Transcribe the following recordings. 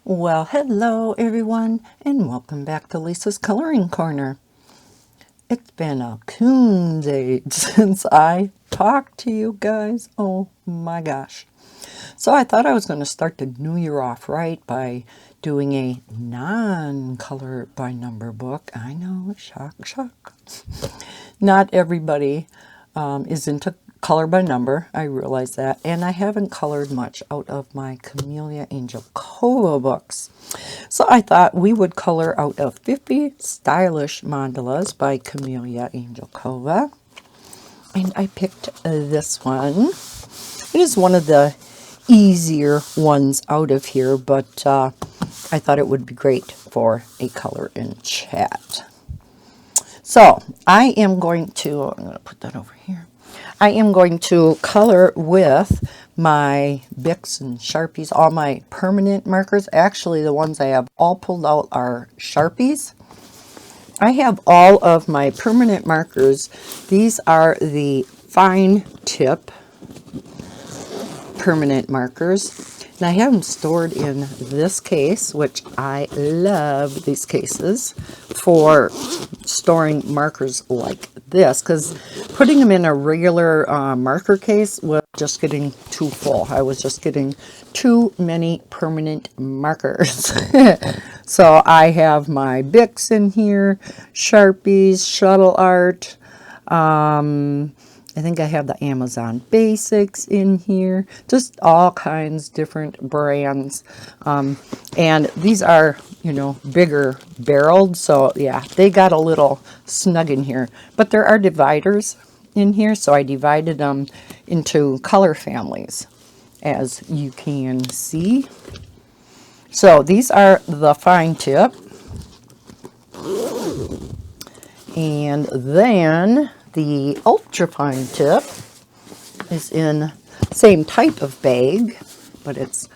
Well, hello everyone, and welcome back to Lisa's Coloring Corner. It's been a coon's age since I talked to you guys. Oh my gosh. So I thought I was going to start the new year off right by doing a non-color by number book. I know, shock, shock. Not everybody is into color by number. I realize that. And I haven't colored much out of my Kameliya Angelkova books. So I thought we would color out of 50 Stylish Mandalas by Kameliya Angelkova. And I picked this one. It is one of the easier ones out of here, but I thought it would be great for a color in chat. So I'm going to put that over here. I am going to color with my Bics and Sharpies, all my permanent markers. Actually, the ones I have all pulled out are Sharpies. I have all of my permanent markers. These are the fine tip permanent markers. And I have them stored in this case, which I love these cases for storing markers like this, because putting them in a regular marker case was just getting too full. I was just getting too many permanent markers. So I have my Bics in here, Sharpies, Shuttle Art, I think I have the Amazon Basics in here, just all kinds different brands. And these are, bigger barreled. So yeah, they got a little snug in here, but there are dividers in here. So I divided them into color families, as you can see. So these are the fine tip. And then the ultrafine tip is in same type of bag, but it's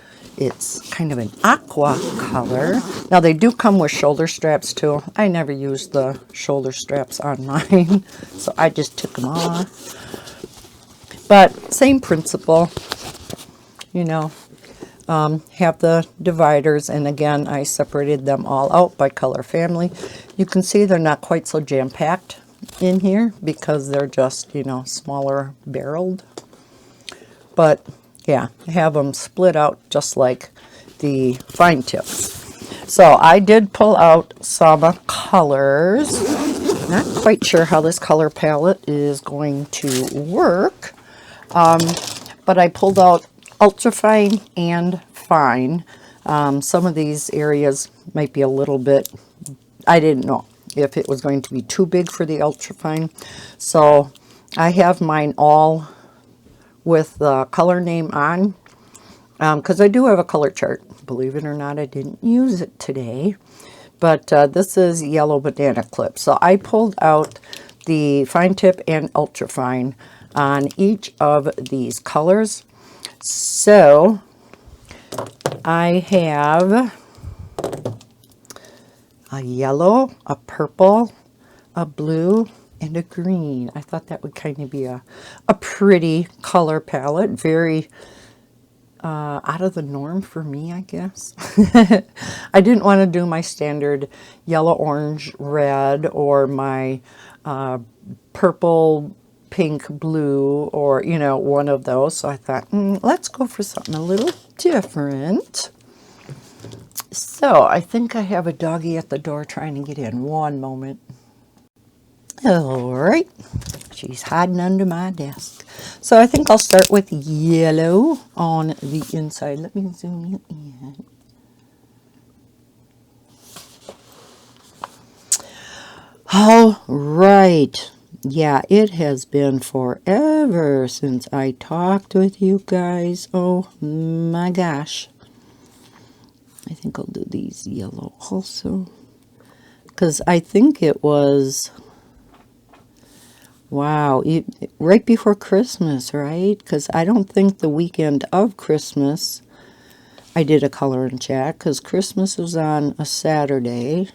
kind of an aqua color. Now they do come with shoulder straps too. I never used the shoulder straps on mine, so I just took them off. But same principle, have the dividers, and again I separated them all out by color family. You can see they're not quite so jam-packed in here because they're just, smaller barreled. But yeah, have them split out just like the fine tips. So I did pull out some colors. Not quite sure how this color palette is going to work, but I pulled out ultrafine and fine. Some of these areas might be a little bit, I didn't know if it was going to be too big for the ultrafine. So I have mine all with the color name on, because I do have a color chart. Believe it or not, I didn't use it today. But this is yellow banana clip. So I pulled out the fine tip and ultrafine on each of these colors. So I have a yellow, a purple, a blue, and a green. I thought that would kind of be a pretty color palette. Very out of the norm for me, I guess. I didn't want to do my standard yellow, orange, red, or my purple, pink, blue, or, one of those. So I thought, let's go for something a little different. So I think I have a doggy at the door trying to get in. One moment. All right. She's hiding under my desk. So I think I'll start with yellow on the inside. Let me zoom you in. All right. Yeah, it has been forever since I talked with you guys. Oh my gosh. I think I'll do these yellow also, because I think it was, wow, right before Christmas, right? Because I don't think the weekend of Christmas I did a color and chat, because Christmas was on a Saturday,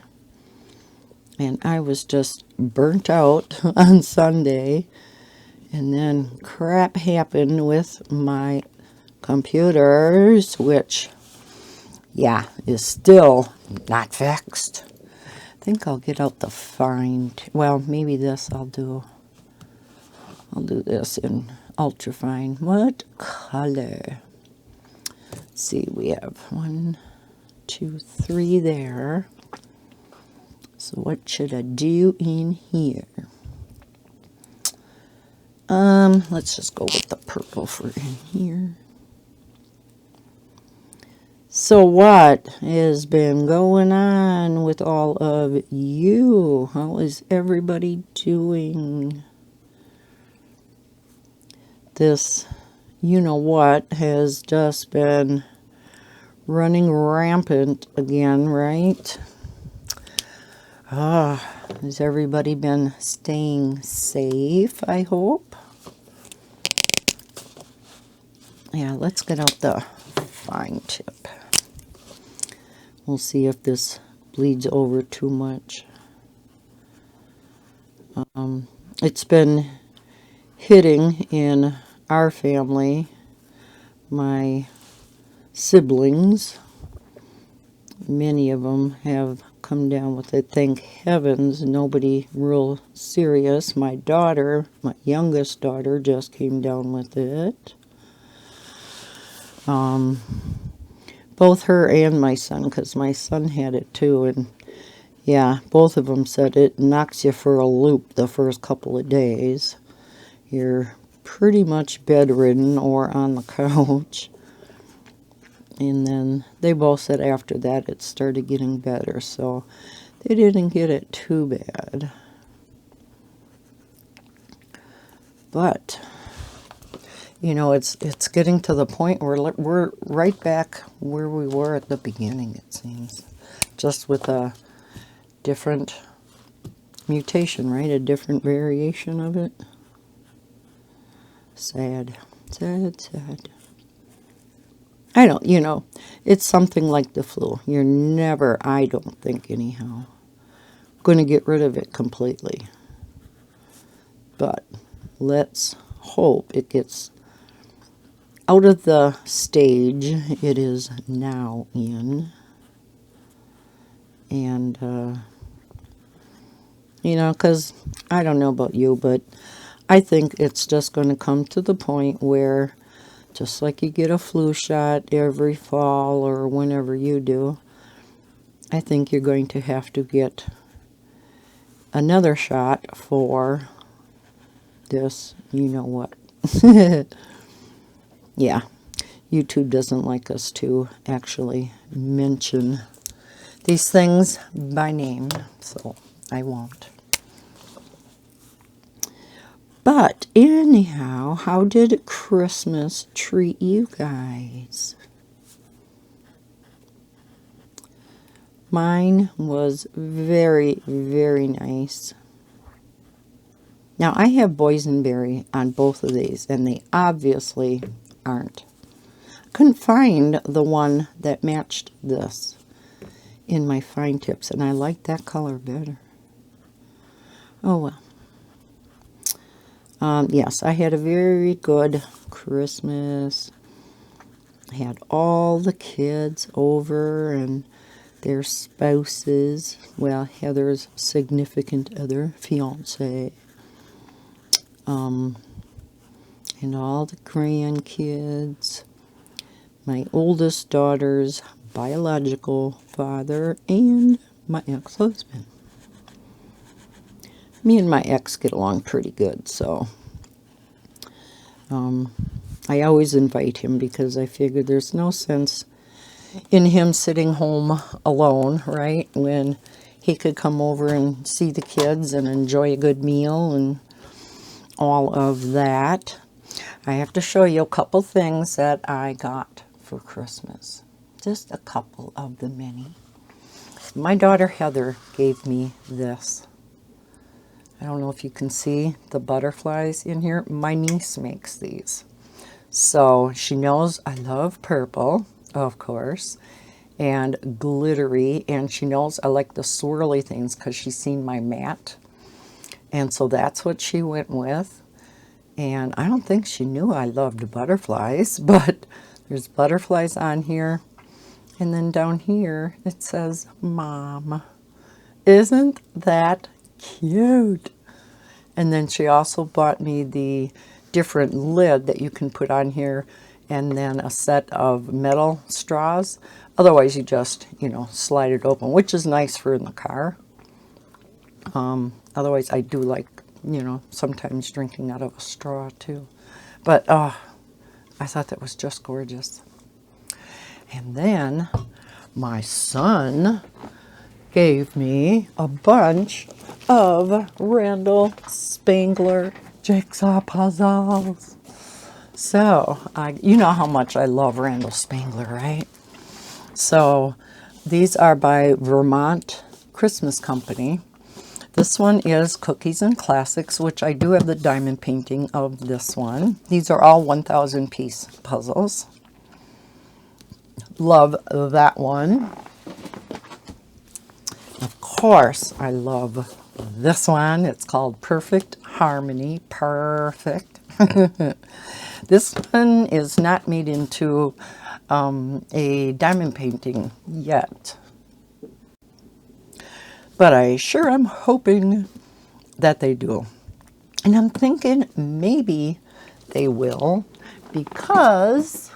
and I was just burnt out on Sunday, and then crap happened with my computers, which yeah, is still not fixed. I think I'll get out the fine. Well, maybe this I'll do. I'll do this in ultrafine. What color? Let's see, we have 1, 2, 3 there. So what should I do in here? Let's just go with the purple for in here. So what has been going on with all of you? How is everybody doing? This, you know what, has just been running rampant again, right? Has everybody been staying safe, I hope? Yeah, let's get out the fine tip. We'll see if this bleeds over too much. It's been hitting in our family, my siblings. Many of them have come down with it. Thank heavens, nobody real serious. My daughter, my youngest daughter, just came down with it. Both her and my son, because my son had it too, and yeah, both of them said it knocks you for a loop the first couple of days. You're pretty much bedridden or on the couch. And then they both said after that it started getting better, so they didn't get it too bad. But you know, it's getting to the point where we're right back where we were at the beginning, it seems. Just with a different mutation, right? A different variation of it. Sad. Sad, sad. I don't, you know, it's something like the flu. You're never, I don't think anyhow, going to get rid of it completely. But let's hope it gets out of the stage it is now in. And, you know, because I don't know about you, but I think it's just going to come to the point where, just like you get a flu shot every fall or whenever you do, I think you're going to have to get another shot for this, you know what. Yeah, YouTube doesn't like us to actually mention these things by name, so I won't. But anyhow, how did Christmas treat you guys? Mine was very, very nice. Now, I have boysenberry on both of these, and they obviously aren't. Couldn't find the one that matched this in my fine tips, and I like that color better. Oh, well. Yes, I had a very good Christmas. I had all the kids over and their spouses. Well, Heather's significant other, fiance. And all the grandkids. My oldest daughter's biological father and my ex-husband. Me and my ex get along pretty good, so I always invite him because I figure there's no sense in him sitting home alone, right? When he could come over and see the kids and enjoy a good meal and all of that. I have to show you a couple things that I got for Christmas. Just a couple of the many. My daughter Heather gave me this. I don't know if you can see the butterflies in here. My niece makes these. So she knows I love purple, of course, and glittery, and she knows I like the swirly things because she's seen my mat. And so that's what she went with. And I don't think she knew I loved butterflies, but there's butterflies on here. And then down here it says Mom. Isn't that cute? And then she also bought me the different lid that you can put on here, and then a set of metal straws. Otherwise, you just, slide it open, which is nice for in the car. Otherwise, I do like, sometimes drinking out of a straw too. But I thought that was just gorgeous. And then my son gave me a bunch of Randall Spangler jigsaw puzzles. So, you know how much I love Randall Spangler, right? So, these are by Vermont Christmas Company. This one is Cookies and Classics, which I do have the diamond painting of this one. These are all 1,000 piece puzzles. Love that one. Of course, I love this one. It's called Perfect Harmony. Perfect. This one is not made into a diamond painting yet. But I sure am hoping that they do. And I'm thinking maybe they will, because,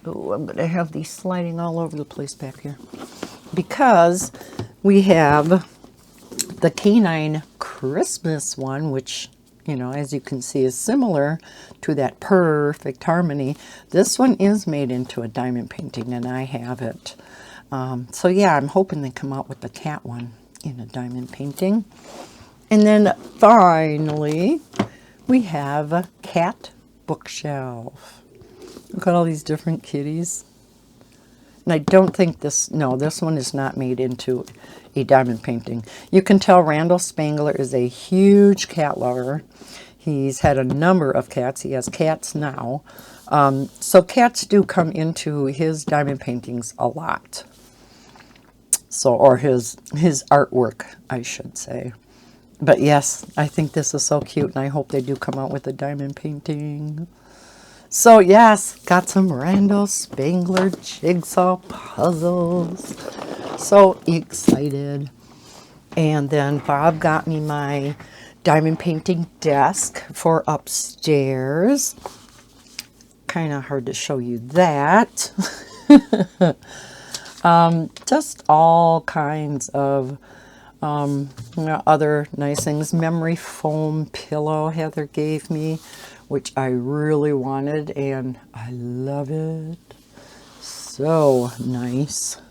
oh, I'm going to have these sliding all over the place back here. Because we have the Canine Christmas one, which, as you can see, is similar to that Perfect Harmony. This one is made into a diamond painting, and I have it. So yeah, I'm hoping they come out with the cat one in a diamond painting. And then finally, we have a cat bookshelf. Look at all these different kitties. And I don't think this one is not made into a diamond painting. You can tell Randall Spangler is a huge cat lover. He's had a number of cats. He has cats now. So cats do come into his diamond paintings a lot. So, or his artwork, I should say. But yes, I think this is so cute, and I hope they do come out with a diamond painting. So yes, got some Randall Spangler jigsaw puzzles. So excited. And then Bob got me my diamond painting desk for upstairs. Kind of hard to show you that. Just all kinds of other nice things. Memory foam pillow Heather gave me, which I really wanted, and I love it. So nice.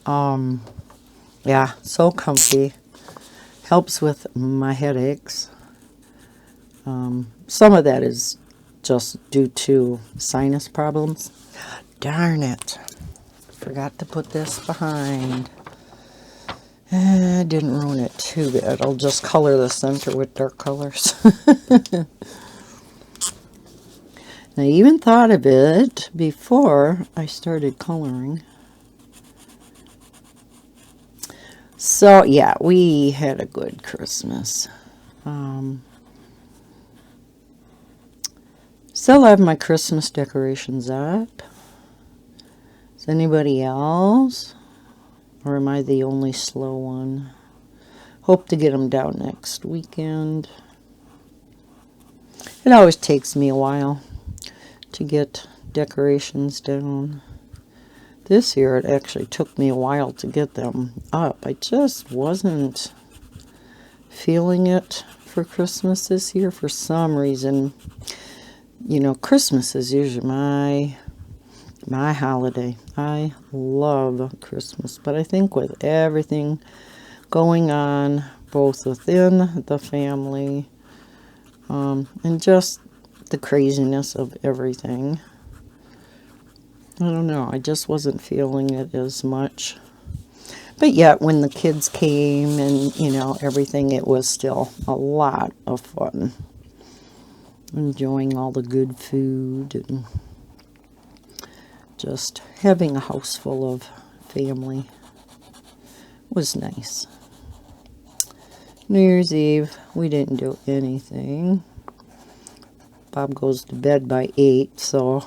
Yeah, so comfy. Helps with my headaches. Some of that is just due to sinus problems. Darn it. Forgot to put this behind. Didn't ruin it too bad. I'll just color the center with dark colors. I even thought of it before I started coloring. So yeah, we had a good Christmas. Still have my Christmas decorations up. Is anybody else? Or am I the only slow one? Hope to get them down next weekend. It always takes me a while to get decorations down. This year it actually took me a while to get them up. I just wasn't feeling it for Christmas this year for some reason. Christmas is usually my holiday. I love Christmas, but I think with everything going on, both within the family, and just the craziness of everything, I don't know, I just wasn't feeling it as much. But yet, when the kids came and, everything, it was still a lot of fun. Enjoying all the good food and just having a house full of family was nice. New Year's Eve, we didn't do anything. Bob goes to bed by 8, so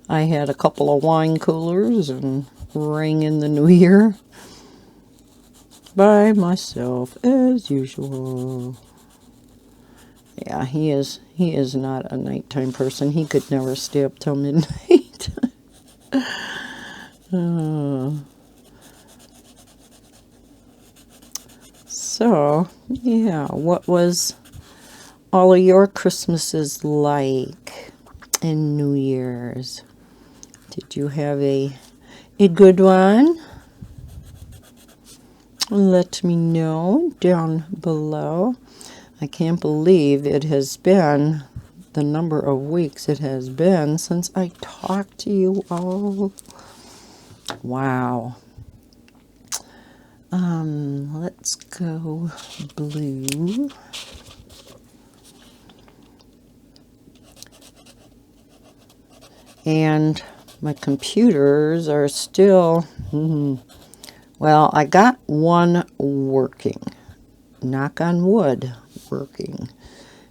I had a couple of wine coolers and rang in the new year by myself as usual. Yeah, he is not a nighttime person. He could never stay up till midnight. So, yeah, what was all of your Christmases like and New Year's? Did you have a good one? Let me know down below. I can't believe it has been the number of weeks it has been since I talked to you all. Wow. Let's go blue. And my computers are still, well, I got one working. Knock on wood, working.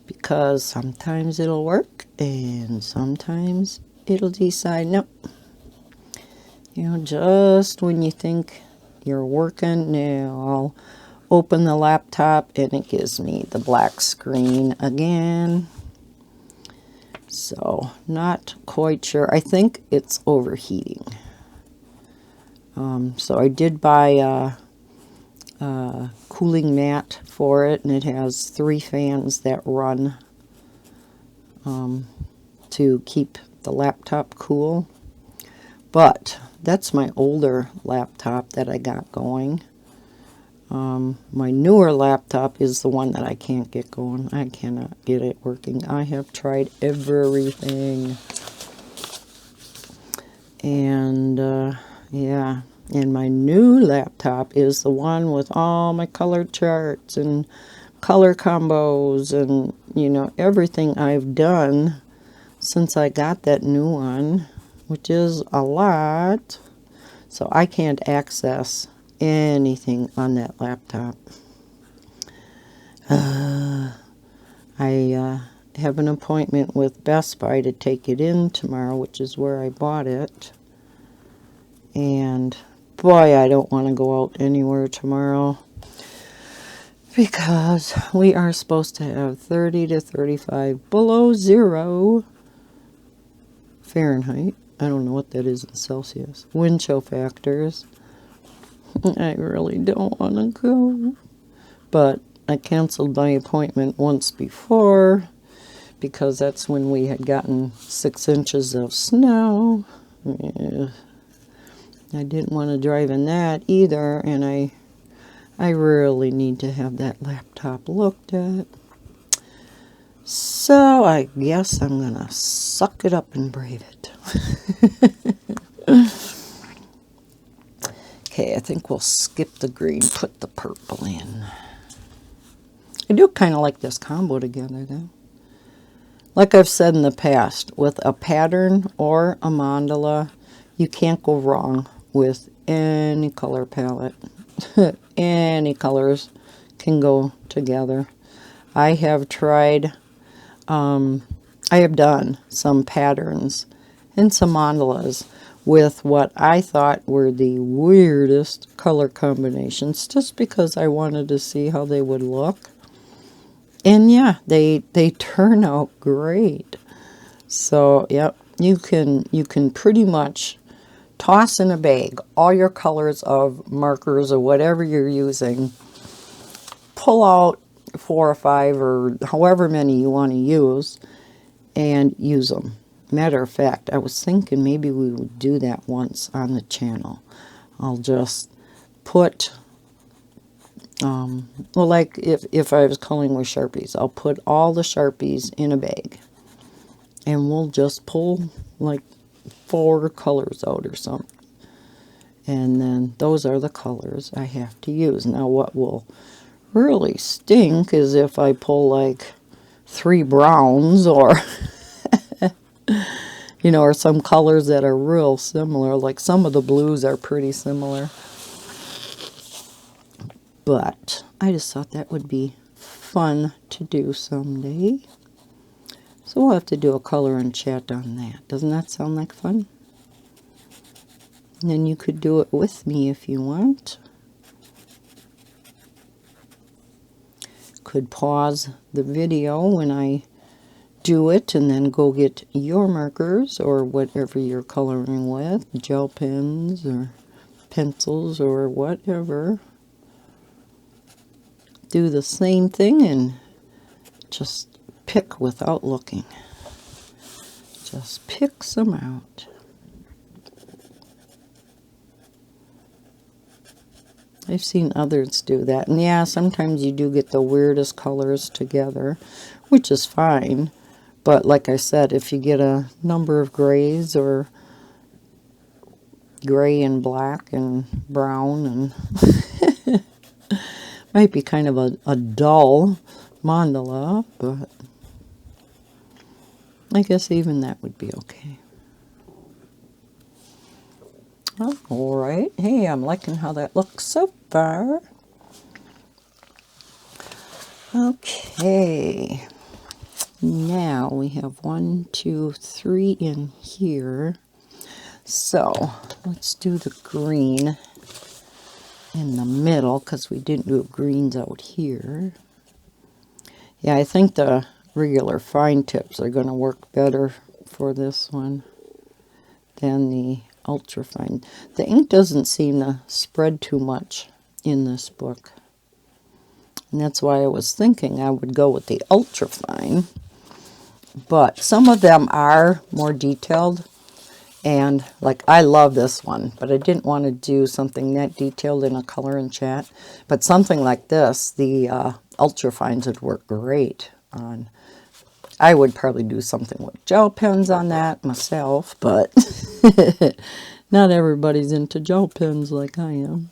Because sometimes it'll work and sometimes it'll decide, nope. You know, just when you think you're working, now I'll open the laptop and it gives me the black screen again. So, not quite sure. I think it's overheating. So I did buy a cooling mat for it, and it has 3 fans that run to keep the laptop cool. But that's my older laptop that I got going. My newer laptop is the one that I can't get going. I cannot get it working. I have tried everything. And, yeah. And my new laptop is the one with all my color charts and color combos and, you know, everything I've done since I got that new one, which is a lot. So I can't access anything on that laptop. I have an appointment with Best Buy to take it in tomorrow, which is where I bought it. And boy, I don't want to go out anywhere tomorrow because we are supposed to have 30 to 35 below zero Fahrenheit. I don't know what that is in Celsius. Wind chill factors. I really don't want to go. But I canceled my appointment once before because that's when we had gotten 6 inches of snow. Yeah. I didn't want to drive in that either, and I really need to have that laptop looked at. So I guess I'm going to suck it up and brave it. Okay, I think we'll skip the green, put the purple in. I do kind of like this combo together, though. Like I've said in the past, with a pattern or a mandala, you can't go wrong with any color palette. Any colors can go together. I have tried, I have done some patterns and some mandalas with what I thought were the weirdest color combinations, just because I wanted to see how they would look. And yeah, they turn out great. So, yep, you can pretty much toss in a bag all your colors of markers or whatever you're using. Pull out 4 or 5 or however many you want to use and use them. Matter of fact, I was thinking maybe we would do that once on the channel. I'll just put, well, like if I was coloring with Sharpies, I'll put all the Sharpies in a bag. And we'll just pull like 4 colors out or something. And then those are the colors I have to use. Now what will really stink is if I pull like 3 browns or you know, or some colors that are real similar. Like some of the blues are pretty similar. But I just thought that would be fun to do someday. So we'll have to do a color and chat on that. Doesn't that sound like fun? And then you could do it with me if you want. Could pause the video when I do it and then go get your markers or whatever you're coloring with, gel pens or pencils or whatever. Do the same thing and just pick without looking. Just pick some out. I've seen others do that. And yeah, sometimes you do get the weirdest colors together, which is fine. But like I said, if you get a number of grays or gray and black and brown, and might be kind of a dull mandala, but I guess even that would be okay. All right. Hey, I'm liking how that looks so far. Okay. Now we have 1, 2, 3 in here. So let's do the green in the middle because we didn't do greens out here. Yeah, I think the regular fine tips are going to work better for this one than the ultrafine. The ink doesn't seem to spread too much in this book. And that's why I was thinking I would go with the ultrafine. But some of them are more detailed. And like I love this one, but I didn't want to do something that detailed in a color and chat. But something like this, the ultrafines would work great on. I would probably do something with gel pens on that myself, but not everybody's into gel pens like I am.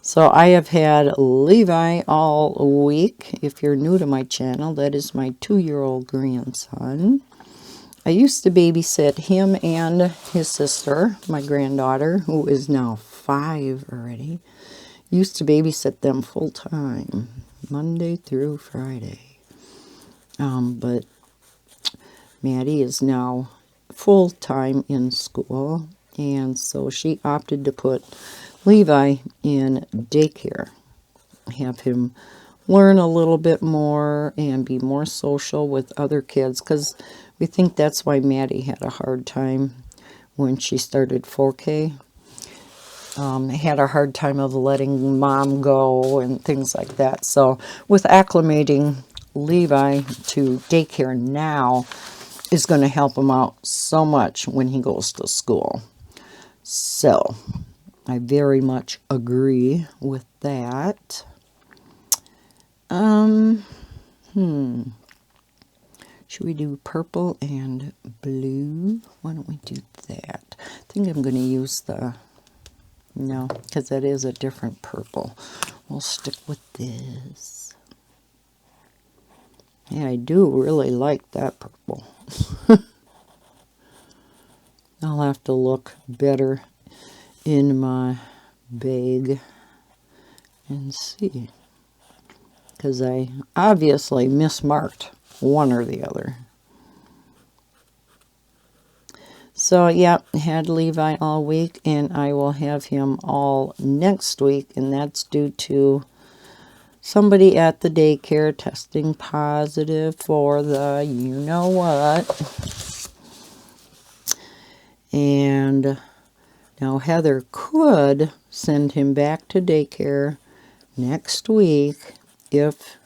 So I have had Levi all week. If you're new to my channel, that is my 2-year-old grandson. I used to babysit him and his sister, my granddaughter, who is now 5 already. Used to babysit them full time, Monday through Friday. But Maddie is now full time in school, and so she opted to put Levi in daycare. Have him learn a little bit more and be more social with other kids, because we think that's why Maddie had a hard time when she started 4K. Had a hard time of letting mom go and things like that. So with acclimating Levi to daycare now is going to help him out so much when he goes to school. So I very much agree with that. Should we do purple and blue? Why don't we do that? I think I'm going to use the, no, because that is a different purple. We'll stick with this. Yeah, I do really like that purple. I'll have to look better in my bag and see, because I obviously mismarked one or the other. So yeah, had Levi all week, and I will have him all next week, and that's due to somebody at the daycare testing positive for the you know what. And now Heather could send him back to daycare next week if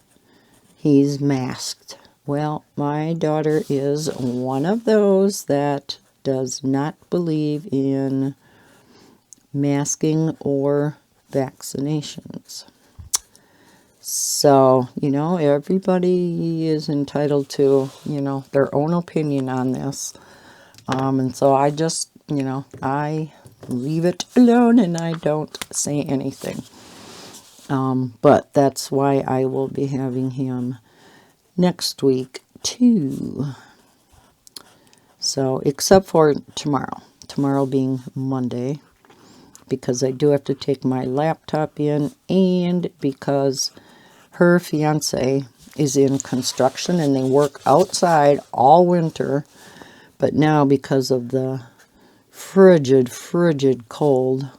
he's masked. Well, my daughter is one of those that does not believe in masking or vaccinations. So, you know, everybody is entitled to, you know, their own opinion on this. And so I just, you know, I leave it alone and I don't say anything. But that's why I will be having him next week too. So, except for tomorrow being Monday, because I do have to take my laptop in, and because her fiance is in construction and they work outside all winter But now, because of the frigid cold,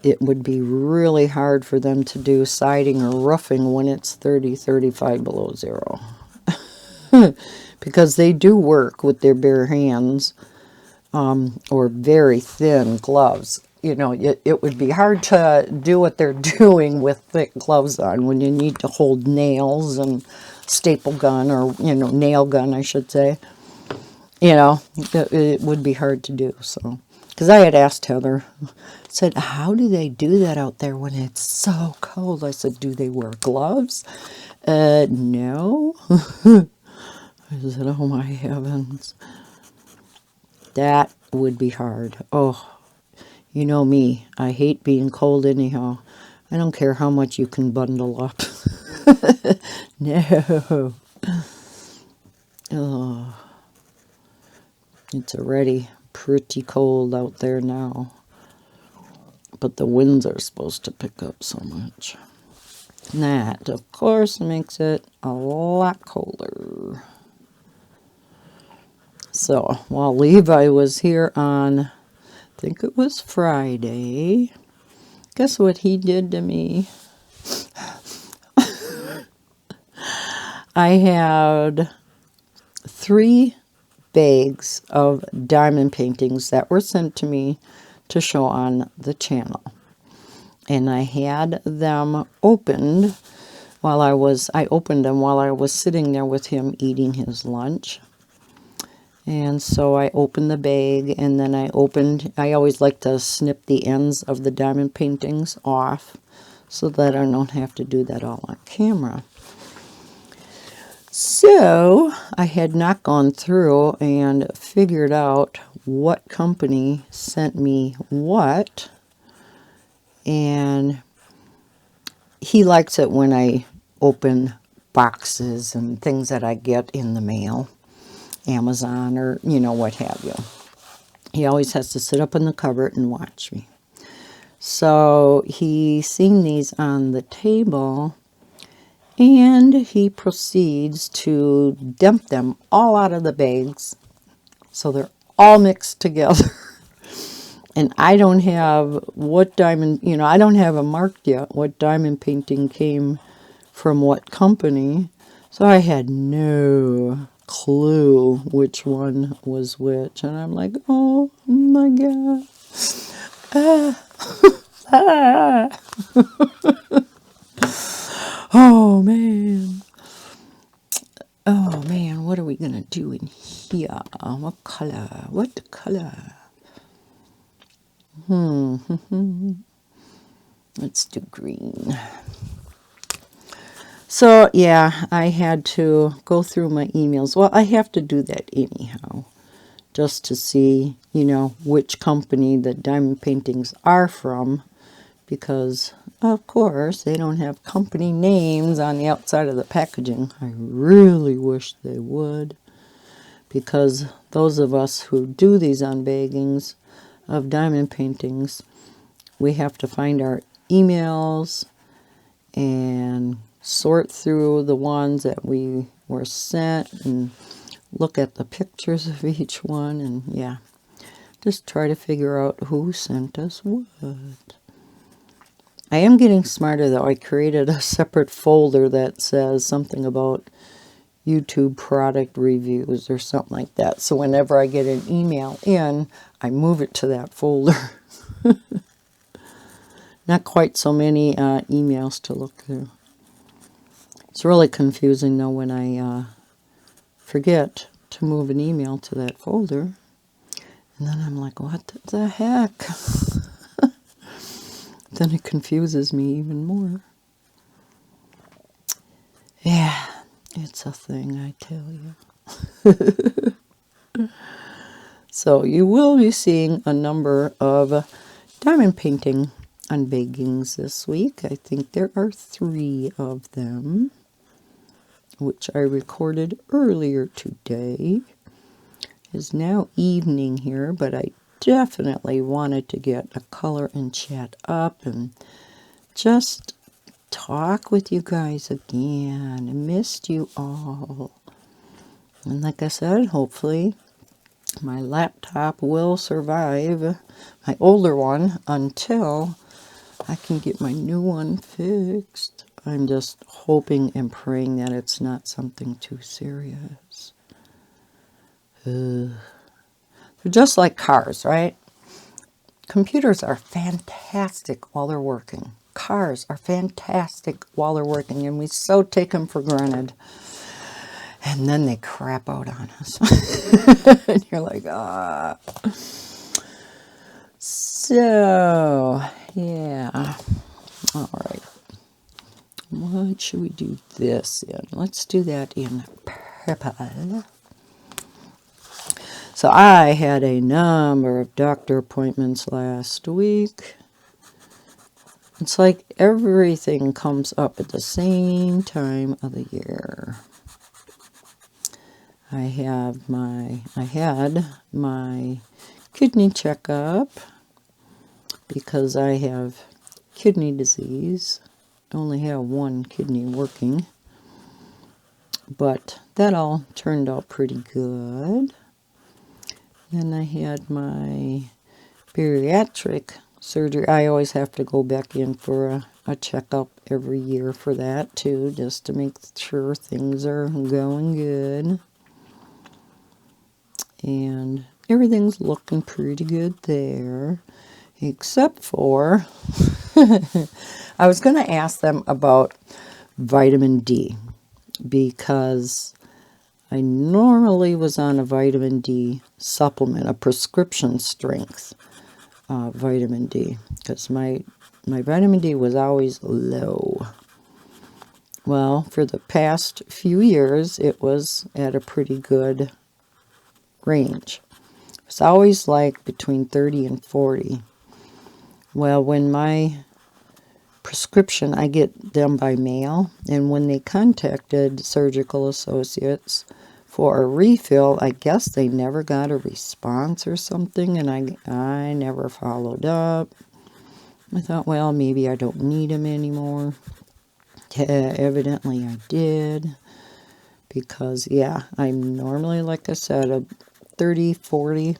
it would be really hard for them to do siding or roofing when it's 30, 35 below zero. Because they do work with their bare hands, or very thin gloves. You know, it would be hard to do what they're doing with thick gloves on when you need to hold nails and staple gun, or, you know, nail gun, I should say. You know, it would be hard to do. So, because I had asked Heather, said, how do they do that out there when it's so cold? I said, do they wear gloves? No. I said, oh my heavens. That would be hard. Oh, you know me. I hate being cold anyhow. I don't care how much you can bundle up. No. Oh, it's already pretty cold out there now. But the winds are supposed to pick up so much. And that, of course, makes it a lot colder. So, while Levi was here on, I think it was Friday, guess what he did to me? I had 3 bags of diamond paintings that were sent to me to show on the channel. And I had them opened while I opened them while I was sitting there with him eating his lunch. And so I opened the bag, and then I always like to snip the ends of the diamond paintings off so that I don't have to do that all on camera. So I had not gone through and figured out what company sent me what. And he likes it when I open boxes and things that I get in the mail, Amazon, or, you know, what have you. He always has to sit up in the cupboard and watch me. So he seen these on the table, and he proceeds to dump them all out of the bags. So they're all mixed together. And I don't have what diamond, you know, I don't have a marked yet what diamond painting came from what company. So I had no clue which one was which. And I'm like, oh my God. Oh man. Oh man, what are we going to do in here? What color? What color? Let's do green. So, yeah, I had to go through my emails. Well, I have to do that anyhow, just to see, you know, which company the diamond paintings are from, because, of course, they don't have company names on the outside of the packaging. I really wish they would, because those of us who do these unbaggings of diamond paintings, we have to find our emails and sort through the ones that we were sent and look at the pictures of each one, and yeah, just try to figure out who sent us what. I am getting smarter though. I created a separate folder that says something about YouTube product reviews or something like that. So whenever I get an email in, I move it to that folder. Not quite so many emails to look through. It's really confusing though when I forget to move an email to that folder. And then I'm like, what the heck? Then it confuses me even more. Yeah, it's a thing, I tell you. So you will be seeing a number of diamond painting unbaggings this week. I think there are 3 of them, which I recorded earlier today. It's now evening here, but I definitely wanted to get a color and chat up and just talk with you guys again. I missed you all. And like I said, hopefully my laptop will survive, my older one, until I can get my new one fixed. I'm just hoping and praying that it's not something too serious. They're just like cars, right? Computers are fantastic while they're working. Cars are fantastic while they're working, and we so take them for granted. And then they crap out on us. And you're like, ah. So, yeah. All right. What should we do this in? Let's do that in purple. So I had a number of doctor appointments last week. It's like everything comes up at the same time of the year. I had my kidney checkup because I have kidney disease. I only have one kidney working, but that all turned out pretty good. Then I had my bariatric surgery. I always have to go back in for a checkup every year for that too, just to make sure things are going good. And everything's looking pretty good there, except for I was going to ask them about vitamin D, because I normally was on a vitamin D supplement, a prescription strength vitamin D, because my vitamin D was always low. Well, for the past few years, it was at a pretty good range. It's always like between 30 and 40. Well, when my prescription, I get them by mail, and when they contacted Surgical Associates for a refill, I guess they never got a response or something, and I never followed up. I thought, well, maybe I don't need them anymore. Evidently I did, because, yeah, I'm normally, like I said, a 30, 40.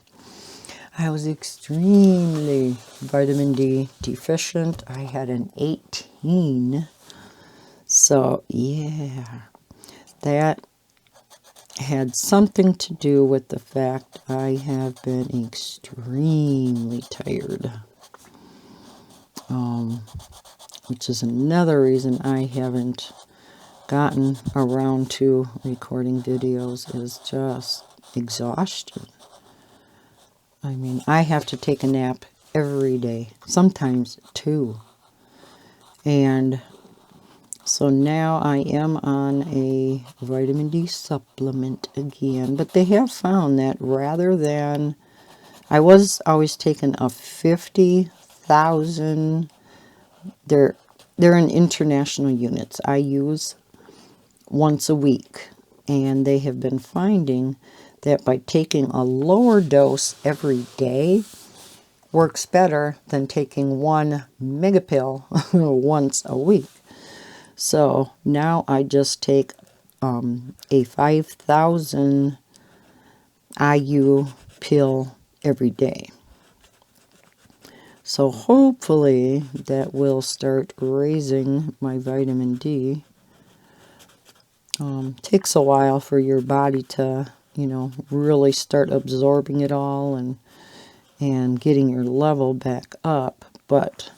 I was extremely vitamin D deficient. I had an 18. So, yeah, that had something to do with the fact I have been extremely tired. Which is another reason I haven't gotten around to recording videos, is just exhaustion. I mean, I have to take a nap every day, sometimes two. And so now I am on a vitamin D supplement again. But they have found that rather than, I was always taking a 50,000, they're in international units I use once a week. And they have been finding that by taking a lower dose every day works better than taking 1 megapill once a week. So now I just take a 5,000 IU pill every day. So hopefully that will start raising my vitamin D. Takes a while for your body to, really start absorbing it all and getting your level back up. But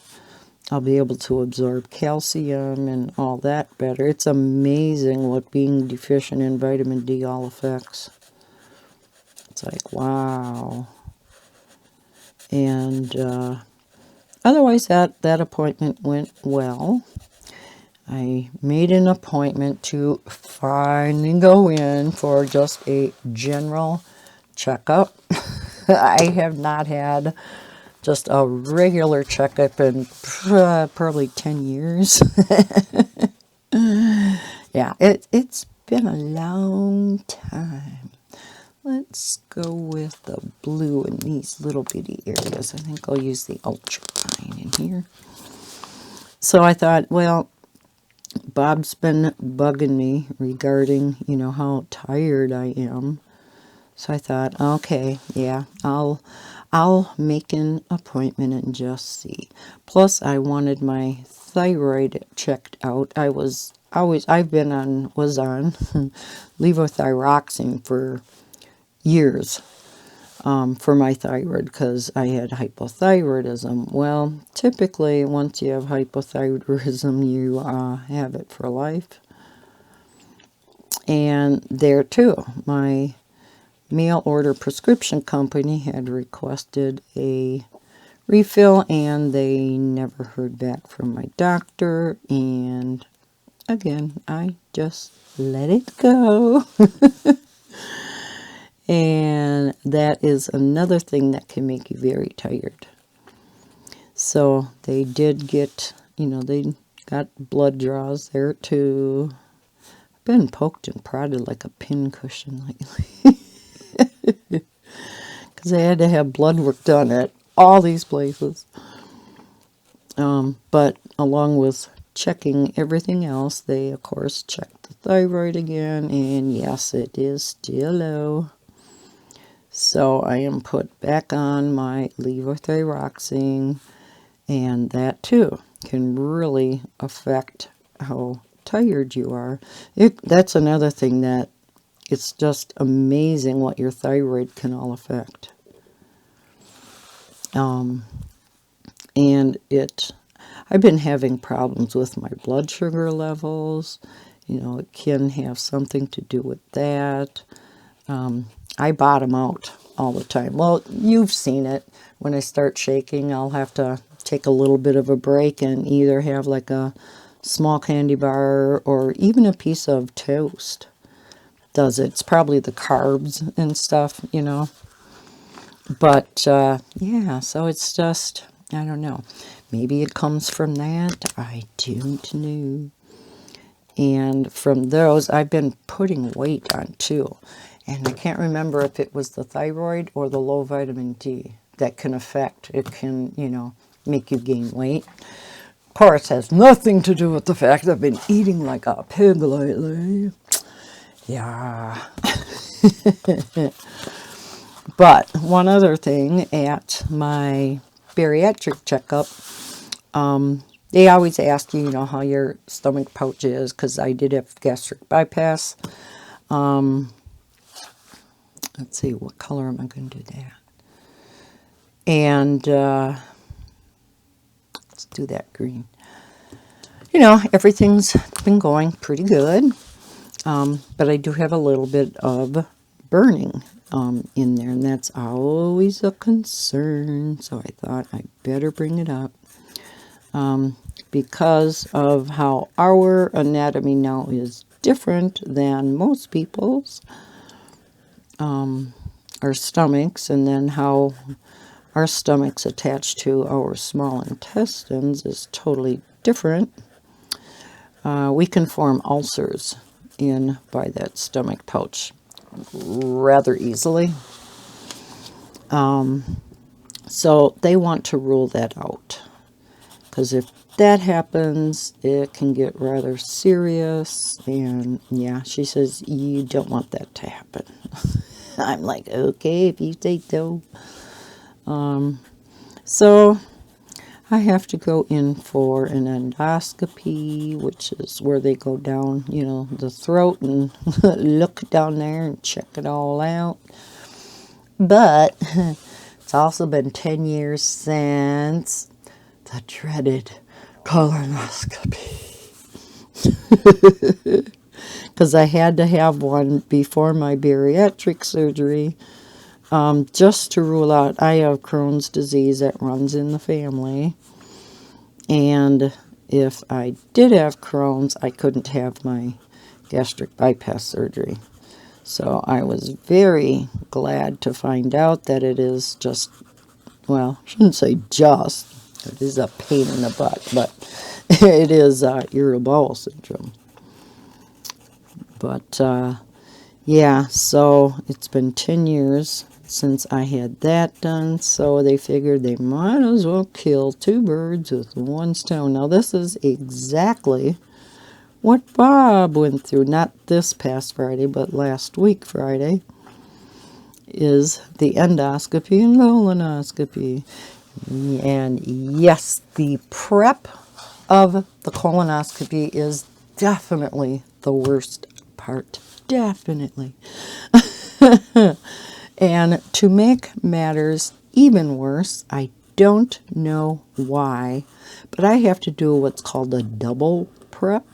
I'll be able to absorb calcium and all that better. It's amazing what being deficient in vitamin D all affects. It's like, wow. And otherwise, that appointment went well. I made an appointment to finally go in for just a general checkup. I have not had just a regular checkup in probably 10 years. Yeah, it's been a long time. Let's go with the blue in these little bitty areas. I think I'll use the ultrafine in here. So I thought, well, Bob's been bugging me regarding, how tired I am. So I thought, okay, yeah, I'll make an appointment and just see. Plus, I wanted my thyroid checked out. Was on levothyroxine for years for my thyroid because I had hypothyroidism. Well, typically, once you have hypothyroidism, you have it for life. And there too, my mail order prescription company had requested a refill, and they never heard back from my doctor. And again, I just let it go. And that is another thing that can make you very tired. So they did get, they got blood draws there too. I've been poked and prodded like a pincushion lately. Because I had to have blood work done at all these places. But along with checking everything else, they, of course, checked the thyroid again. And yes, it is still low. So I am put back on my levothyroxine. And that, too, can really affect how tired you are. That's another thing that it's just amazing what your thyroid can all affect. And I've been having problems with my blood sugar levels. It can have something to do with that. I bottom out all the time. Well, you've seen it. When I start shaking, I'll have to take a little bit of a break and either have like a small candy bar or even a piece of toast. Does it? It's probably the carbs and stuff, But, yeah, so it's just, I don't know. Maybe it comes from that. I don't know. And from those, I've been putting weight on, too. And I can't remember if it was the thyroid or the low vitamin D that can affect. It can, make you gain weight. Of course, it has nothing to do with the fact I've been eating like a pig lately. Yeah. But one other thing, at my bariatric checkup, they always ask you, how your stomach pouch is, because I did have gastric bypass. Let's see, what color am I going to do that? And let's do that green. Everything's been going pretty good. But I do have a little bit of burning in there, and that's always a concern. So I thought I'd better bring it up. Because of how our anatomy now is different than most people's, our stomachs, and then how our stomachs attach to our small intestines is totally different. We can form ulcers by that stomach pouch rather easily. So they want to rule that out, because if that happens, it can get rather serious. And yeah, she says you don't want that to happen. I'm like, okay, if you say so. So I have to go in for an endoscopy, which is where they go down, the throat and look down there and check it all out. But it's also been 10 years since the dreaded colonoscopy. Because I had to have one before my bariatric surgery, just to rule out. I have Crohn's disease that runs in the family. And if I did have Crohn's, I couldn't have my gastric bypass surgery. So I was very glad to find out that it is just, well, I shouldn't say just, it is a pain in the butt, but it is irritable bowel syndrome. But, yeah, so it's been 10 years since I had that done, so they figured they might as well kill two birds with one stone. Now, this is exactly what Bob went through, not this past Friday, but last week Friday. is the endoscopy and colonoscopy. And yes, the prep of the colonoscopy is definitely the worst part. Definitely. And to make matters even worse, I don't know why, but I have to do what's called a double prep.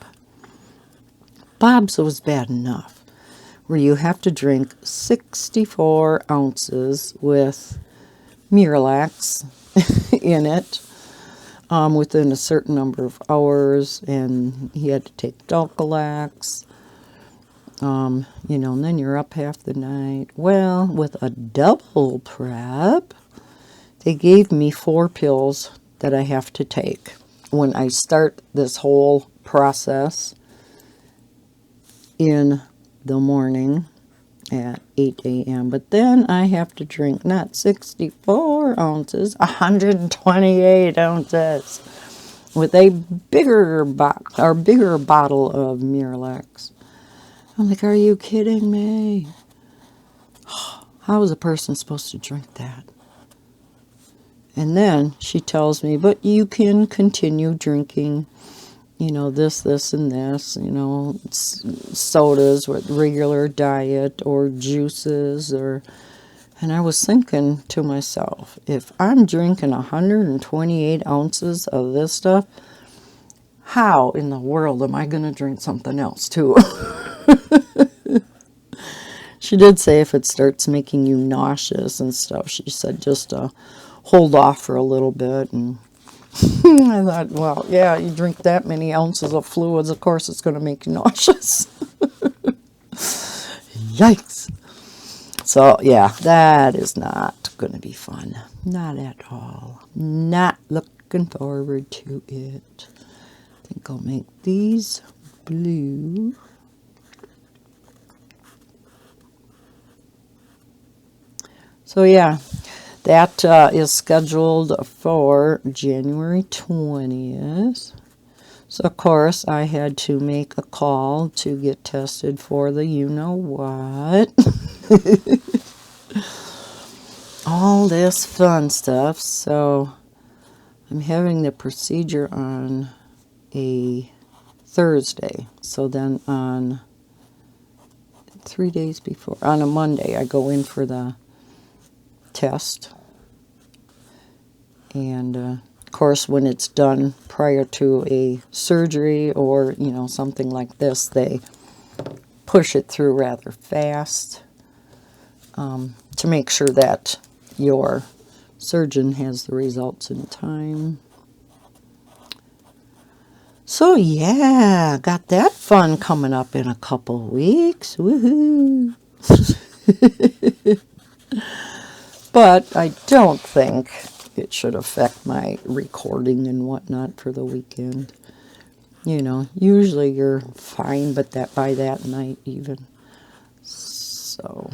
Bob's was bad enough, where you have to drink 64 ounces with Miralax in it within a certain number of hours, and he had to take Dulcolax, and then you're up half the night. Well, with a double prep, they gave me 4 pills that I have to take when I start this whole process in the morning at 8 a.m. But then I have to drink not 64 ounces, 128 ounces with a bigger bottle of Miralax. I'm like, are you kidding me? How is a person supposed to drink that? And then she tells me, but you can continue drinking, this, and this, sodas with regular diet or juices and I was thinking to myself, if I'm drinking 128 ounces of this stuff, how in the world am I going to drink something else too? She did say if it starts making you nauseous and stuff, she said just hold off for a little bit. And I thought, well, yeah, you drink that many ounces of fluids, of course it's going to make you nauseous. Yikes. So, yeah, that is not going to be fun. Not at all. Not looking forward to it. I think I'll make these blue. So, yeah, that is scheduled for January 20th. So, of course, I had to make a call to get tested for the you-know-what. All this fun stuff. So, I'm having the procedure on a Thursday. So then on 3 days before, on a Monday, I go in for the test. And, of course, when it's done prior to a surgery or, something like this, they push it through rather fast to make sure that your surgeon has the results in time. So, yeah, got that fun coming up in a couple weeks. Woohoo! But I don't think it should affect my recording and whatnot for the weekend. Usually you're fine, but by that night even. So,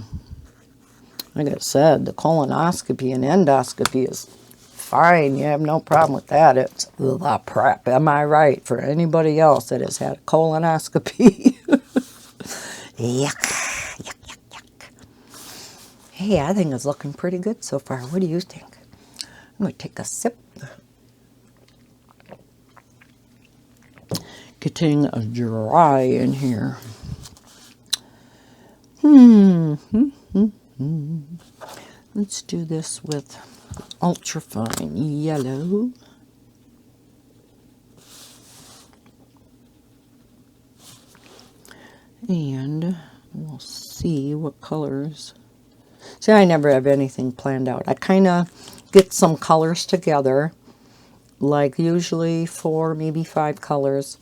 like I said, the colonoscopy and endoscopy is fine. You have no problem with that. It's the prep. Am I right? For anybody else that has had a colonoscopy. Yuck. Yuck, yuck, yuck. Hey, I think it's looking pretty good so far. What do you think? I'm going to take a sip. Getting dry in here. Let's do this with ultrafine yellow. And we'll see what colors. See, I never have anything planned out. I kind of get some colors together, like usually 4, maybe 5 colors.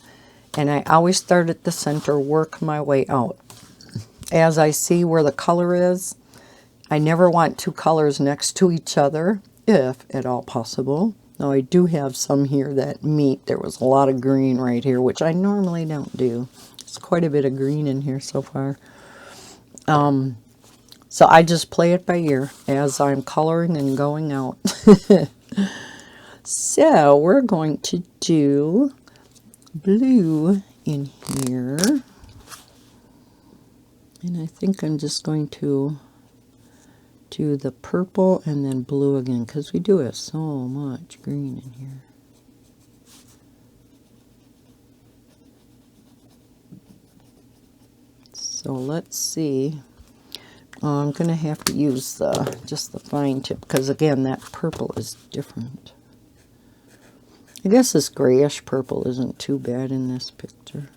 And I always start at the center, work my way out. As I see where the color is, I never want 2 colors next to each other, if at all possible. Now, I do have some here that meet. There was a lot of green right here, which I normally don't do. There's quite a bit of green in here so far. So I just play it by ear as I'm coloring and going out. So we're going to do blue in here. And I think I'm just going to do the purple and then blue again, because we do have so much green in here. So let's see. I'm going to have to use just the fine tip, because again, that purple is different. I guess this grayish purple isn't too bad in this picture.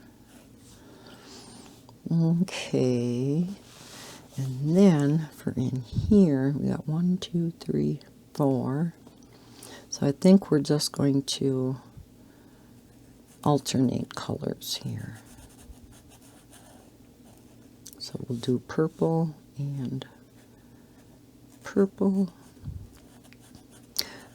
Okay. And then for in here, we got 1, 2, 3, 4. So I think we're just going to alternate colors here. So we'll do purple and purple.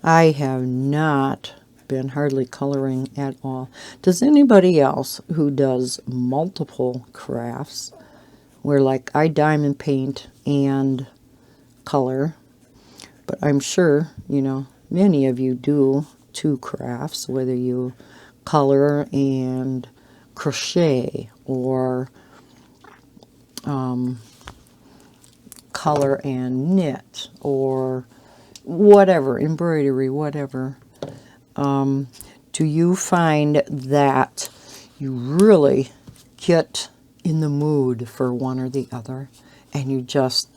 I have not been hardly coloring at all. Does anybody else who does multiple crafts, where like I diamond paint and color, but I'm sure, you know, many of you do 2 crafts, whether you color and crochet or color and knit or whatever, embroidery, whatever. Do you find that you really get in the mood for one or the other and you just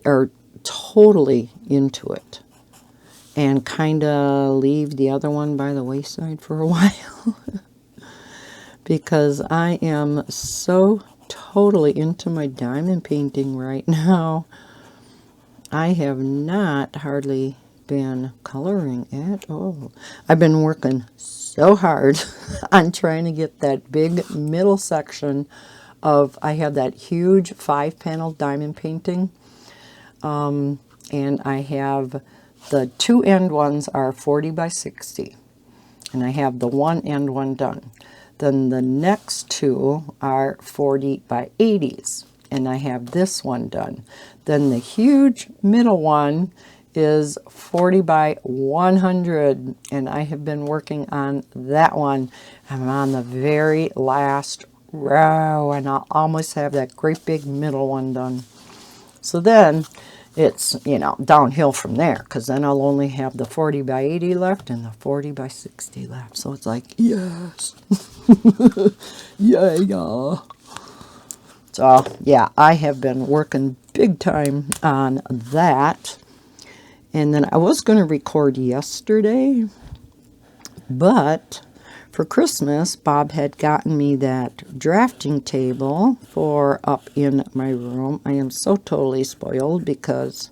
are totally into it and kind of leave the other one by the wayside for a while? Because I am so totally into my diamond painting right now. I have not hardly been coloring at all. I've been working so hard on trying to get that big middle section of, I have that huge 5-panel diamond painting, and I have the 2 end ones are 40 by 60, and I have the 1 end one done. Then the next 2 are 40 by 80s, and I have this one done. Then the huge middle one is 40 by 100, and I have been working on that one. I'm on the very last row, and I'll almost have that great big middle one done. So then it's, you know, downhill from there, because then I'll only have the 40 by 80 left and the 40 by 60 left. So it's like, yes. Yeah. So yeah, I have been working big time on that. And then I was going to record yesterday, but for Christmas, Bob had gotten me that drafting table for up in my room. I am so totally spoiled, because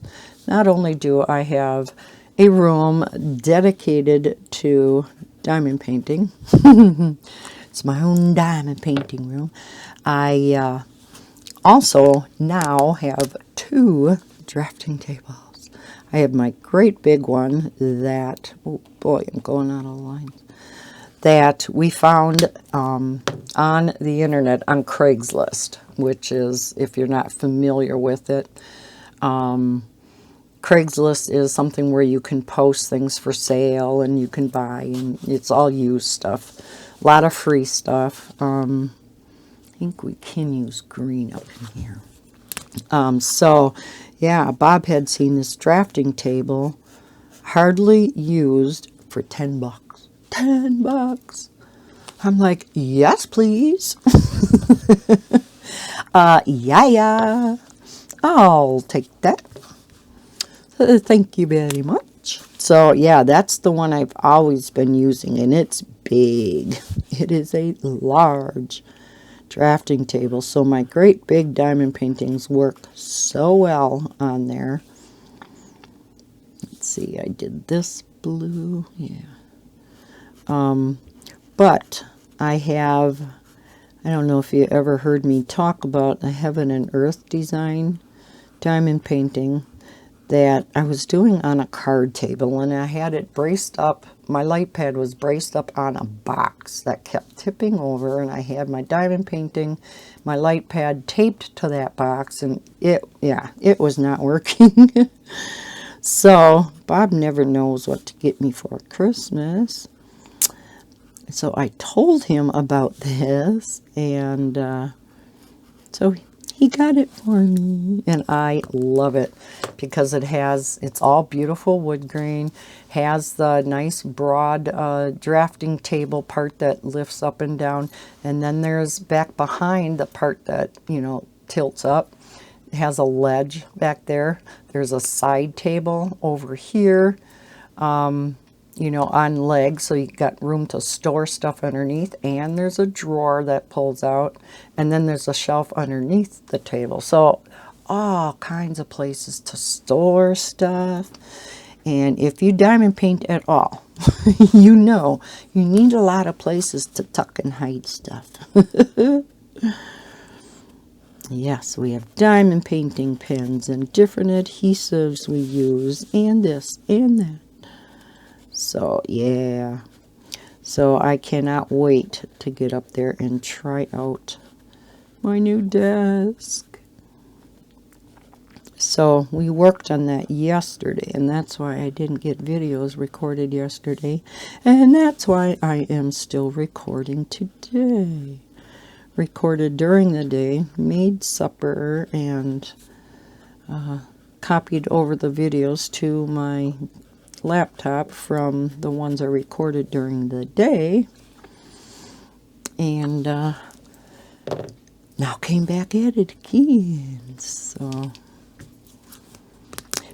not only do I have a room dedicated to diamond painting, it's my own diamond painting room, I also now have 2 drafting tables. I have my great big one that, oh boy, I'm going out of lines, that we found on the internet on Craigslist, which is, if you're not familiar with it, Craigslist is something where you can post things for sale and you can buy, and it's all used stuff. A lot of free stuff. I think we can use green up in here. So, yeah, Bob had seen this drafting table, hardly used, for $10. $10. I'm like, yes, please. Yeah, I'll take that. Thank you very much. So, yeah, that's the one I've always been using, and it's big. It is a large drafting table, so my great big diamond paintings work so well on there. Let's see, I did this blue, yeah. But I have, I don't know if you ever heard me talk about the Heaven and Earth design diamond painting that I was doing on a card table, and I had it braced up. My light pad was braced up on a box that kept tipping over, and I had my diamond painting, my light pad taped to that box, and it was not working. So Bob never knows what to get me for Christmas. So I told him about this, and so He got it for me, and I love it because it's all beautiful wood grain, has the nice broad drafting table part that lifts up and down, and then there's back behind the part that, tilts up. It has a ledge back there. There's a side table over here, on legs, so you got room to store stuff underneath, and there's a drawer that pulls out, and then there's a shelf underneath the table. So all kinds of places to store stuff. And if you diamond paint at all, you need a lot of places to tuck and hide stuff. Yes, we have diamond painting pens and different adhesives we use, and this and that. So, yeah. So I cannot wait to get up there and try out my new desk. So we worked on that yesterday, and that's why I didn't get videos recorded yesterday. And that's why I am still recording today. Recorded during the day, made supper, and copied over the videos to my laptop from the ones I recorded during the day, and now came back at it again. So,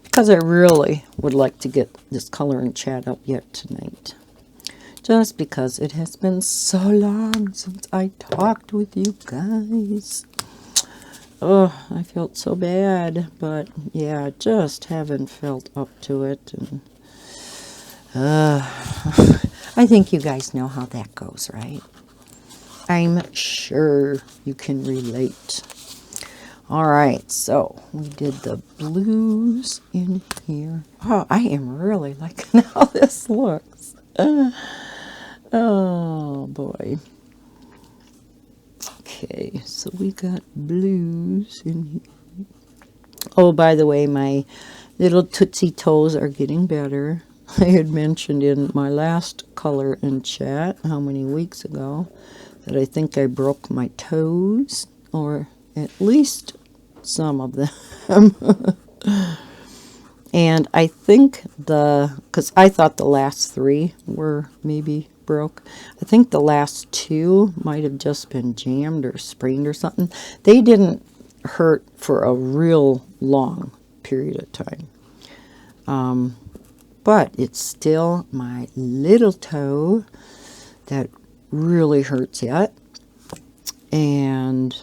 because I really would like to get this color and chat up yet tonight, just because it has been so long since I talked with you guys. Oh, I felt so bad, but yeah, just haven't felt up to it. And I think you guys know how that goes, right? I'm sure you can relate. All right, so we did the blues in here. Oh, I am really liking how this looks. Oh, boy. Okay, so we got blues in here. Oh, by the way, my little Tootsie Toes are getting better. I had mentioned in my last color and chat, how many weeks ago, that I think I broke my toes, or at least some of them. And I think because I thought the last 3 were maybe broke. I think the last 2 might have just been jammed or sprained or something. They didn't hurt for a real long period of time. But it's still my little toe that really hurts yet. And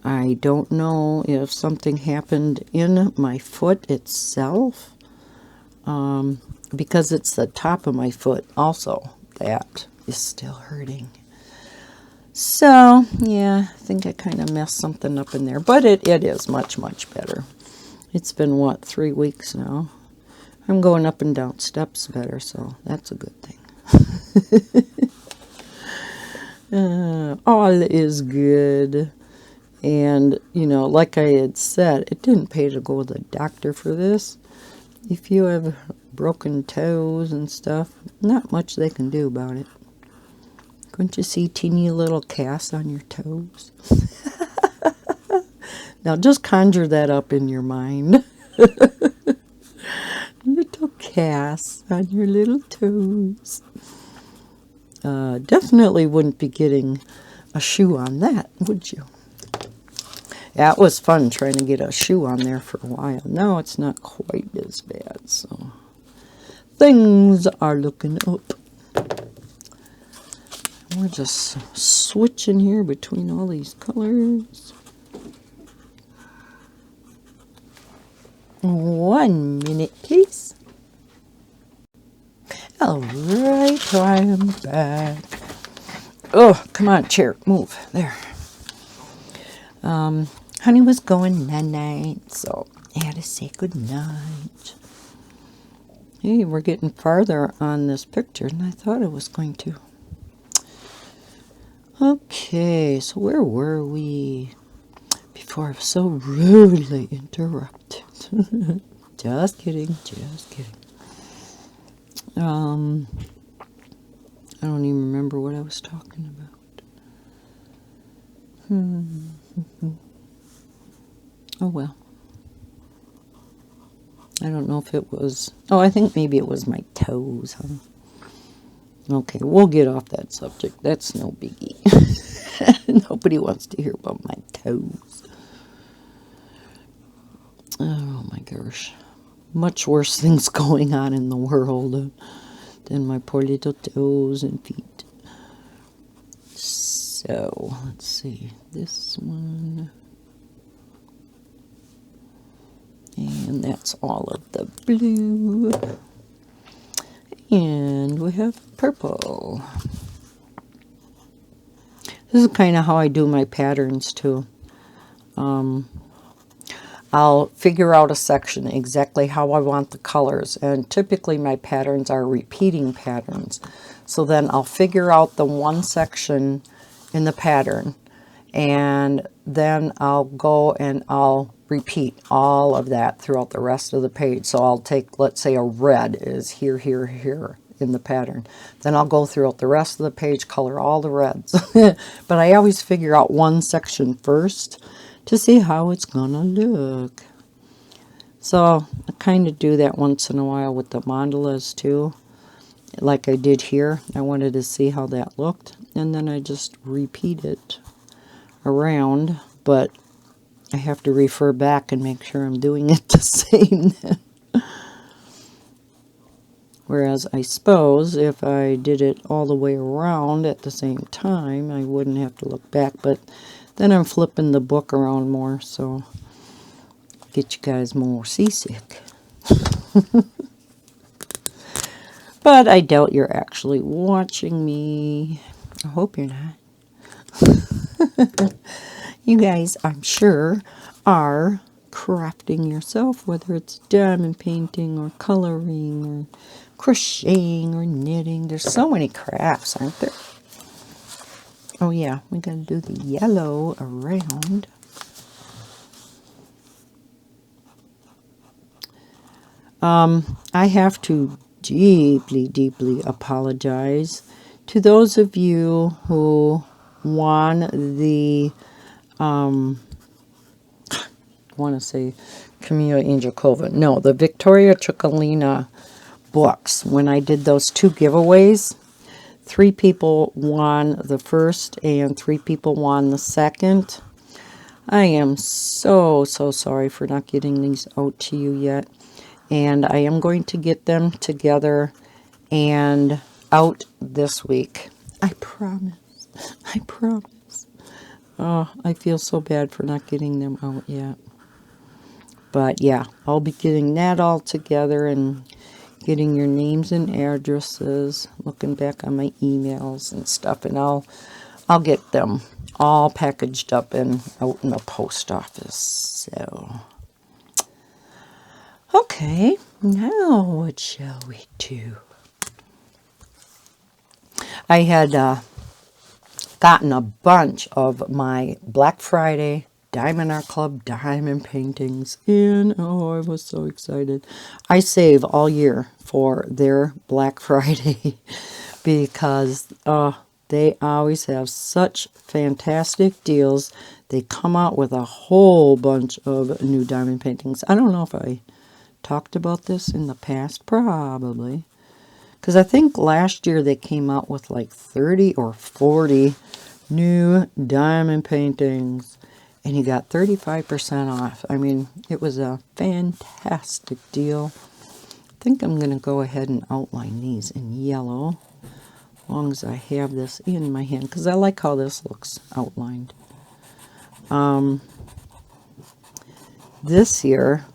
I don't know if something happened in my foot itself, because it's the top of my foot also that is still hurting. So, yeah, I think I kind of messed something up in there. But it is much, much better. It's been, 3 weeks now. I'm going up and down steps better, so that's a good thing. All is good. And, like I had said, it didn't pay to go to the doctor for this. If you have broken toes and stuff, not much they can do about it. Couldn't you see teeny little casts on your toes? Now just conjure that up in your mind. Little casts on your little toes. Definitely wouldn't be getting a shoe on that, would you? Yeah, it was fun trying to get a shoe on there for a while. Now it's not quite as bad, so things are looking up. We're just switching here between all these colors. 1 minute, please. All right, I am back. Oh, come on, chair, move. There. Honey was going night-night, so I had to say good night. Hey, we're getting farther on this picture than I thought it was going to. Okay, so where were we before I was so rudely interrupted? Just kidding, just kidding. I don't even remember what I was talking about. Oh well. I don't know if it was... Oh, I think maybe it was my toes, huh? Okay, we'll get off that subject. That's no biggie. Nobody wants to hear about my toes. Oh my gosh. Much worse things going on in the world than my poor little toes and feet. So, let's see. This one. And that's all of the blue. And we have purple. This is kind of how I do my patterns too. I'll figure out a section exactly how I want the colors, and typically my patterns are repeating patterns. So then I'll figure out the one section in the pattern, and then I'll go and I'll repeat all of that throughout the rest of the page. So I'll take, let's say a red is here, here, here in the pattern. Then I'll go throughout the rest of the page, color all the reds. But I always figure out one section first to see how it's gonna look. So I kind of do that once in a while with the mandalas too, like I did here. I wanted to see how that looked, and then I just repeat it around, but I have to refer back and make sure I'm doing it the same then. Whereas I suppose if I did it all the way around at the same time, I wouldn't have to look back. But then I'm flipping the book around more, so get you guys more seasick. But I doubt you're actually watching me. I hope you're not. You guys, I'm sure, are crafting yourself, whether it's diamond painting or coloring or crocheting or knitting. There's so many crafts, aren't there? Oh yeah, we gotta do the yellow around. I have to deeply, deeply apologize to those of you who won the I want to say Kameliya Angelkova. No, the Victoria Chocolina books. When I did those 2 giveaways, 3 people won the first and 3 people won the second. I am so sorry for not getting these out to you yet. And I am going to get them together and out this week. I promise. I promise. Oh, I feel so bad for not getting them out yet. But yeah, I'll be getting that all together and getting your names and addresses, looking back on my emails and stuff, and I'll get them all packaged up and out in the post office. So, okay, now what shall we do? I had gotten a bunch of my Black Friday Diamond Art Club diamond paintings in. Oh, I was so excited. I save all year for their Black Friday because they always have such fantastic deals. They come out with a whole bunch of new diamond paintings. I don't know if I talked about this in the past, probably. Because I think last year they came out with like 30 or 40 new diamond paintings. And you got 35% off. I mean, it was a fantastic deal. I think I'm going to go ahead and outline these in yellow. As long as I have this in my hand. Because I like how this looks outlined. This year,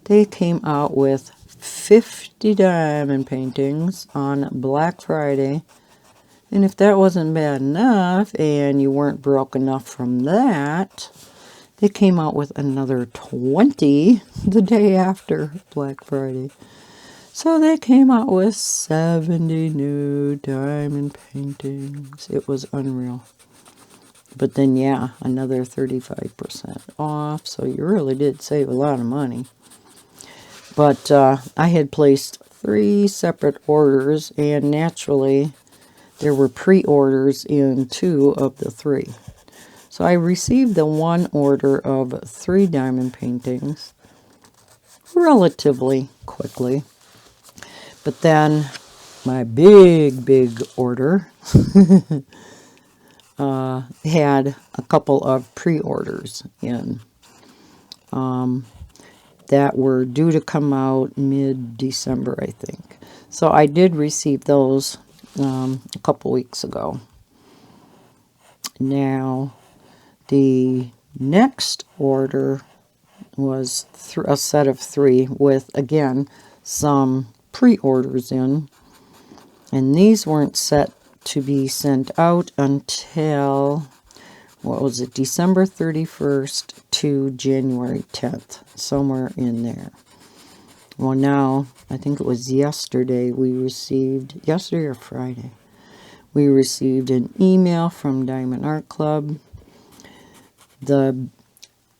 they came out with 50 diamond paintings on Black Friday. And if that wasn't bad enough, and you weren't broke enough from that, they came out with another 20 the day after Black Friday. So they came out with 70 new diamond paintings. It was unreal. But then, yeah, another 35% off. So you really did save a lot of money. But I had placed 3 separate orders, and naturally there were pre-orders in 2 of the 3. So I received the one order of 3 diamond paintings relatively quickly. But then my big order had a couple of pre-orders in that were due to come out mid-December, I think. So I did receive those a couple weeks ago. Now, the next order was a set of 3 with, again, some pre-orders in. And these weren't set to be sent out until, what was it, December 31st to January 10th, somewhere in there. Well, now, I think it was yesterday yesterday or Friday, we received an email from Diamond Art Club. The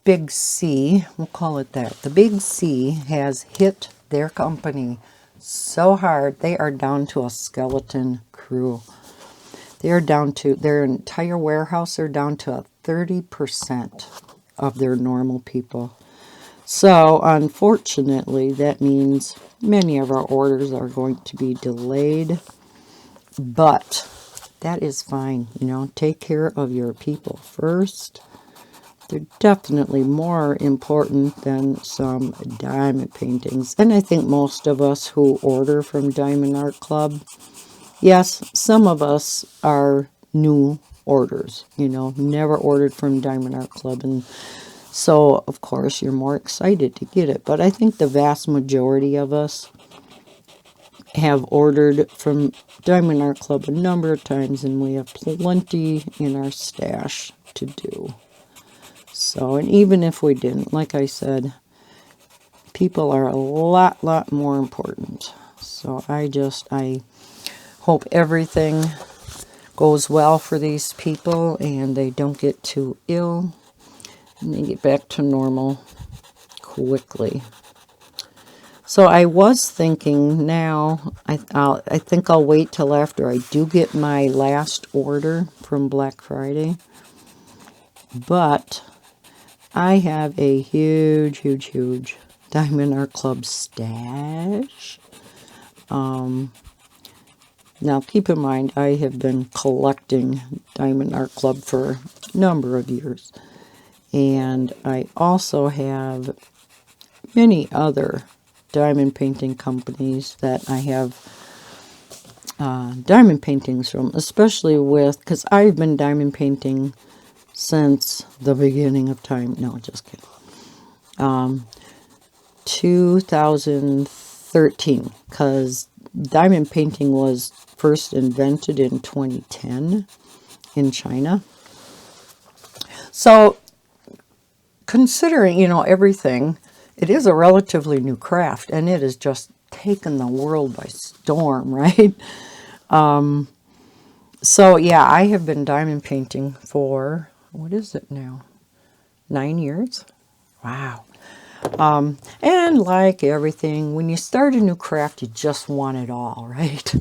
Big C, we'll call it that, the Big C has hit their company so hard, they are down to a skeleton crew. They are down to, their entire warehouse, they're down to 30% of their normal people. So, unfortunately, that means many of our orders are going to be delayed. But that is fine, you know, take care of your people first. They're definitely more important than some diamond paintings. And I think most of us who order from Diamond Art Club, yes, some of us are new orders, you know, never ordered from Diamond Art Club. And so, of course, you're more excited to get it. But I think the vast majority of us have ordered from Diamond Art Club a number of times, and we have plenty in our stash to do. So, and even if we didn't, like I said, people are a lot more important. So I hope everything goes well for these people and they don't get too ill and they get back to normal quickly. So I was thinking now, I think I'll wait till after I do get my last order from Black Friday. But I have a huge Diamond Art Club stash. Now, keep in mind, I have been collecting Diamond Art Club for a number of years. And I also have many other diamond painting companies that I have diamond paintings from, especially with, because I've been diamond painting since the beginning of time. No, just kidding. 2013, because diamond painting was first invented in 2010 in China. So, considering, you know, everything, it is a relatively new craft, and it has just taken the world by storm, right? So, yeah, I have been diamond painting for, what is it now? 9 years? Wow. And like everything, when you start a new craft, you just want it all, right?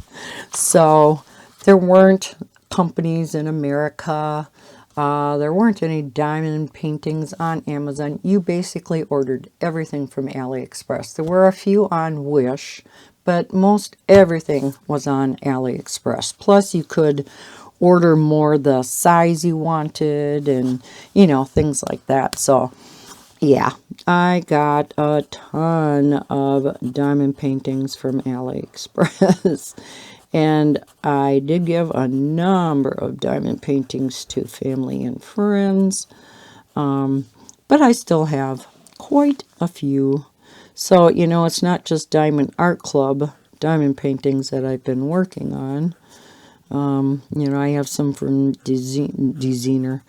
So there weren't companies in America. There weren't any diamond paintings on Amazon. You basically ordered everything from AliExpress. There were a few on Wish, but most everything was on AliExpress. Plus, you could order more the size you wanted and, you know, things like that. So, yeah, I got a ton of diamond paintings from AliExpress. And I did give a number of diamond paintings to family and friends. But I still have quite a few. So, you know, it's not just Diamond Art Club diamond paintings that I've been working on. You know, I have some from Dreamer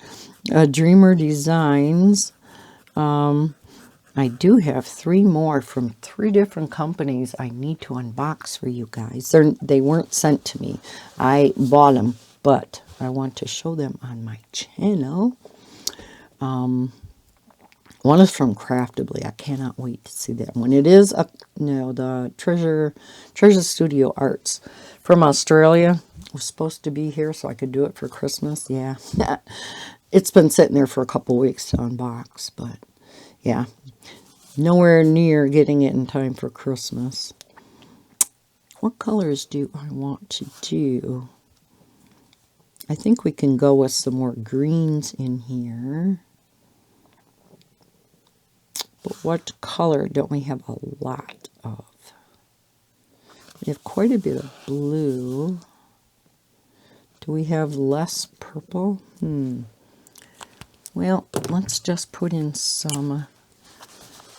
Designs. I do have 3 more from 3 different companies I need to unbox for you guys. They weren't sent to me. I bought them, but I want to show them on my channel. One is from Craftably. I cannot wait to see that one. It is the Treasure Studio Arts from Australia. It was supposed to be here so I could do it for Christmas. Yeah. it's been sitting there for a couple weeks to unbox, but yeah, nowhere near getting it in time for Christmas. What colors do I want to do? I think we can go with some more greens in here. But what color don't we have a lot of? We have quite a bit of blue. Do we have less purple? Well, let's just put in some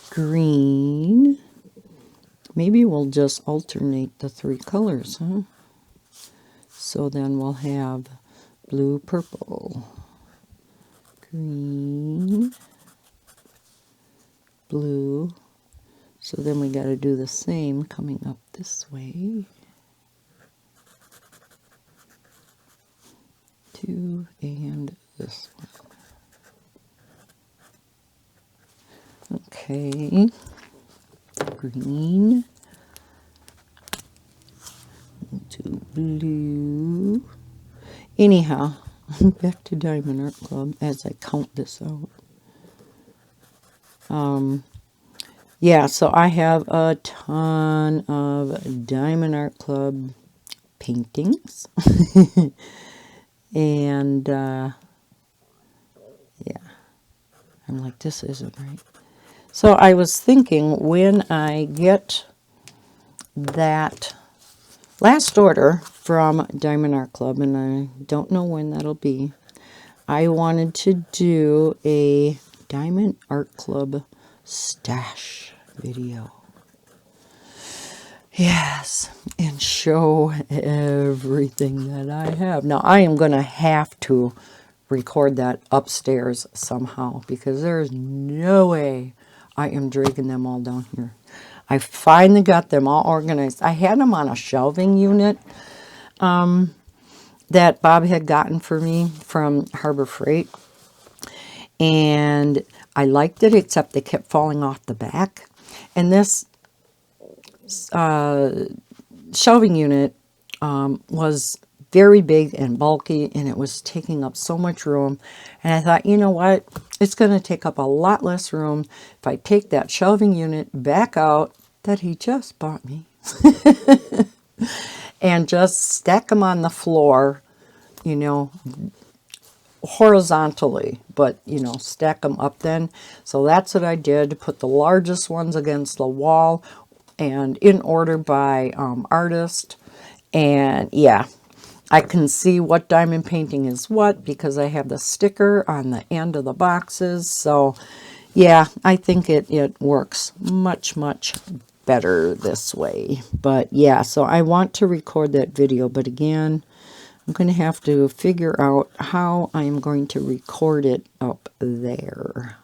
green. Maybe we'll just alternate the three colors, huh? So then we'll have blue, purple, green, blue. So then we got to do the same coming up this way. 2 and this one. Okay. Green. To blue. Anyhow, back to Diamond Art Club as I count this out. Yeah, so I have a ton of Diamond Art Club paintings. And, yeah. I'm like, this isn't right. So I was thinking when I get that last order from Diamond Art Club, and I don't know when that'll be, I wanted to do a Diamond Art Club stash video. Yes, and show everything that I have. Now, I am going to have to record that upstairs somehow because there's no way I am dragging them all down here. I finally got them all organized. I had them on a shelving unit that Bob had gotten for me from Harbor Freight. And I liked it, except they kept falling off the back. And this shelving unit was very big and bulky, and it was taking up so much room. And I thought, you know what? It's going to take up a lot less room if I take that shelving unit back out that he just bought me and just stack them on the floor, you know, horizontally, but, you know, stack them up then. So that's what I did. Put the largest ones against the wall and in order by artist. And yeah, I can see what diamond painting is what because I have the sticker on the end of the boxes. So yeah, I think it works much, much better this way. But yeah, so I want to record that video, but again, I'm going to have to figure out how I'm going to record it up there.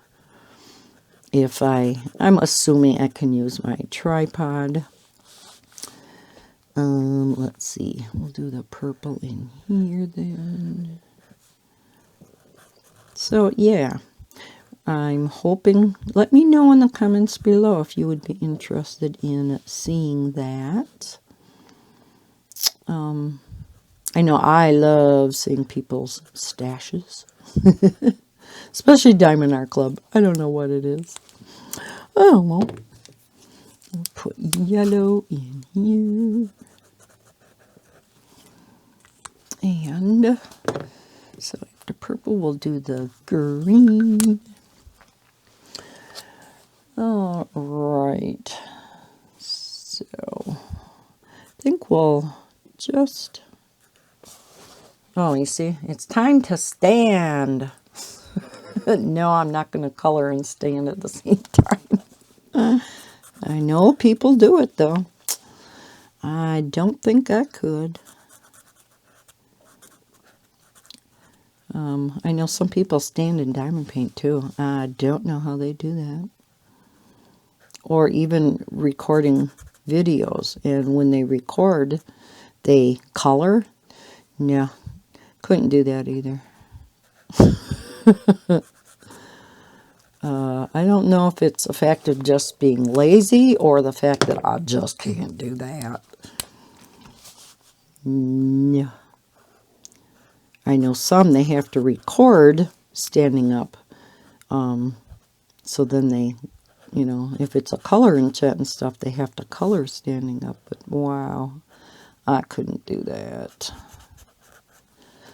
If I'm assuming I can use my tripod. Let's see. We'll do the purple in here then. So yeah, I'm hoping, let me know in the comments below if you would be interested in seeing that. I know I love seeing people's stashes, especially Diamond Art Club. I don't know what it is. Oh, well, we'll put yellow in here. And so after purple, we'll do the green. All right. So I think we'll just... Oh, you see, it's time to stand. No, I'm not going to color and stand at the same time. I know people do it, though. I don't think I could. I know some people stand in diamond paint, too. I don't know how they do that. Or even recording videos. And when they record, they color. No, couldn't do that either. I don't know if it's a fact of just being lazy or the fact that I just can't do that. No. I know some they have to record standing up. So then they, you know, if it's a coloring set and stuff, they have to color standing up. But wow, I couldn't do that.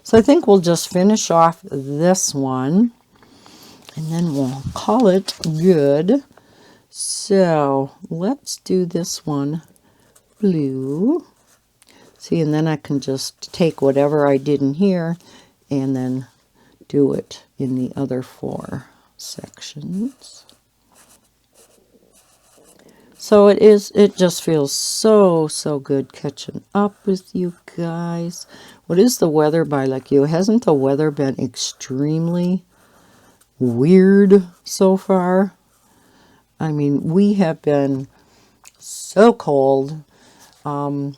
So I think we'll just finish off this one, and then we'll call it good. So let's do this one blue. See, and then I can just take whatever I did in here and then do it in the other 4 sections. So it just feels so good catching up with you guys. What is the weather by like you? Hasn't the weather been extremely weird so far? I mean, we have been so cold, and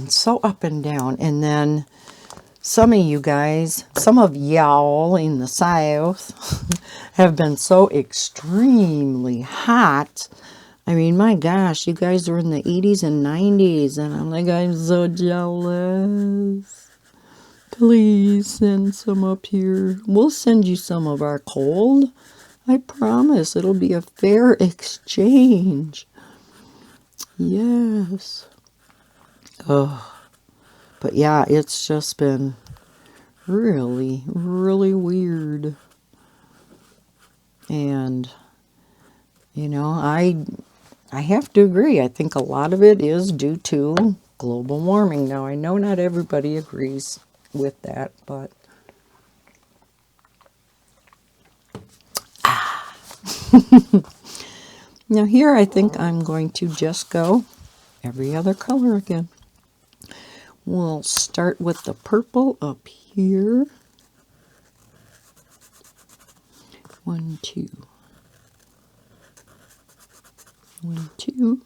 so up and down. And then some of you guys, some of y'all in the South have been so extremely hot. I mean, my gosh, you guys are in the 80s and 90s, and I'm like, I'm so jealous. Please send some up here. We'll send you some of our cold. I promise it'll be a fair exchange. Yes. Oh, but yeah, it's just been really weird. And, you know, I have to agree. I think a lot of it is due to global warming. Now, I know not everybody agrees with that, but now here I think I'm going to just go every other color again. We'll start with the purple up here. 1, 2. 1, 2.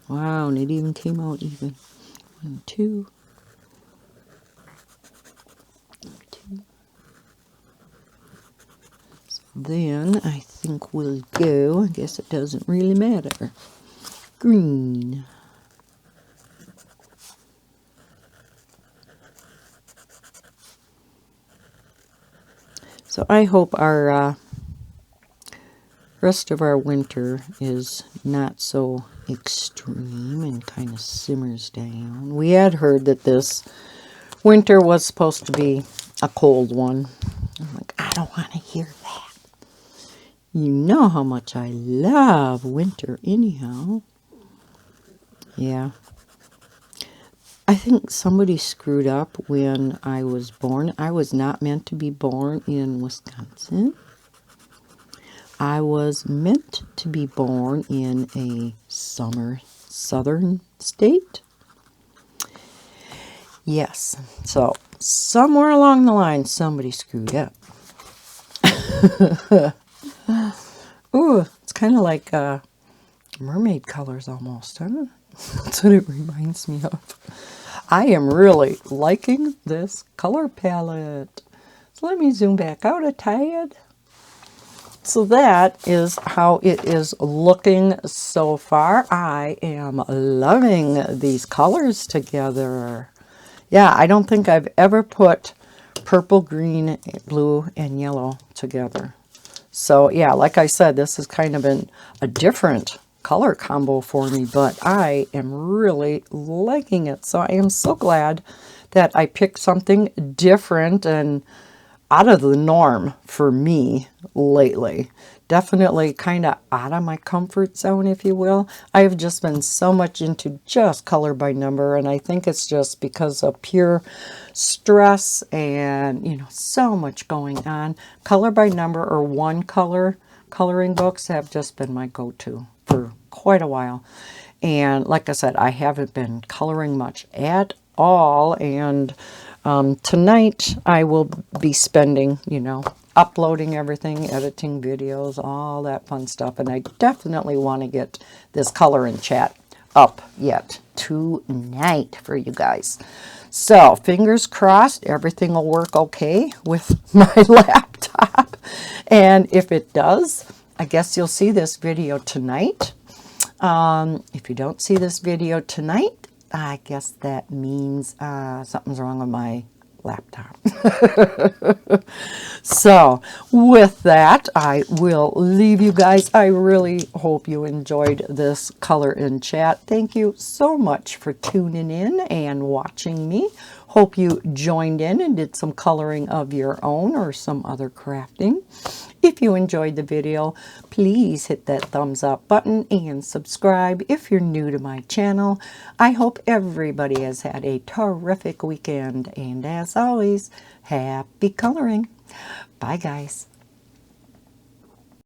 Wow, and it even came out even. 1, 2. 2. So then I think we'll go, I guess it doesn't really matter, green. So I hope our rest of our winter is not so extreme and kind of simmers down. We had heard that this winter was supposed to be a cold one. I'm like, I don't want to hear that. You know how much I love winter anyhow. Yeah. I think somebody screwed up when I was born. I was not meant to be born in Wisconsin. I was meant to be born in a summer southern state. Yes. So somewhere along the line, somebody screwed up. Ooh, it's kind of like mermaid colors almost, huh? That's what it reminds me of. I am really liking this color palette. So let me zoom back out a tad. So that is how it is looking so far. I am loving these colors together. Yeah, I don't think I've ever put purple, green, blue, and yellow together. So yeah, like I said, this has kind of been a different color combo for me, but I am really liking it. So I am so glad that I picked something different and out of the norm for me lately. Definitely kind of out of my comfort zone, if you will. I have just been so much into just color by number, and I think it's just because of pure stress and, you know, so much going on. Color by number or one color coloring books have just been my go-to for quite a while. And like I said, I haven't been coloring much at all, and tonight I will be spending, you know, uploading everything, editing videos, all that fun stuff. And I definitely want to get this color and chat up yet tonight for you guys. So fingers crossed everything will work okay with my laptop. And if it does, I guess you'll see this video tonight. If you don't see this video tonight, I guess that means something's wrong with my laptop. So with that, I will leave you guys. I really hope you enjoyed this color in chat. Thank you so much for tuning in and watching me. Hope you joined in and did some coloring of your own or some other crafting. If you enjoyed the video, please hit that thumbs up button and subscribe if you're new to my channel. I hope everybody has had a terrific weekend, and as always, happy coloring. Bye, guys.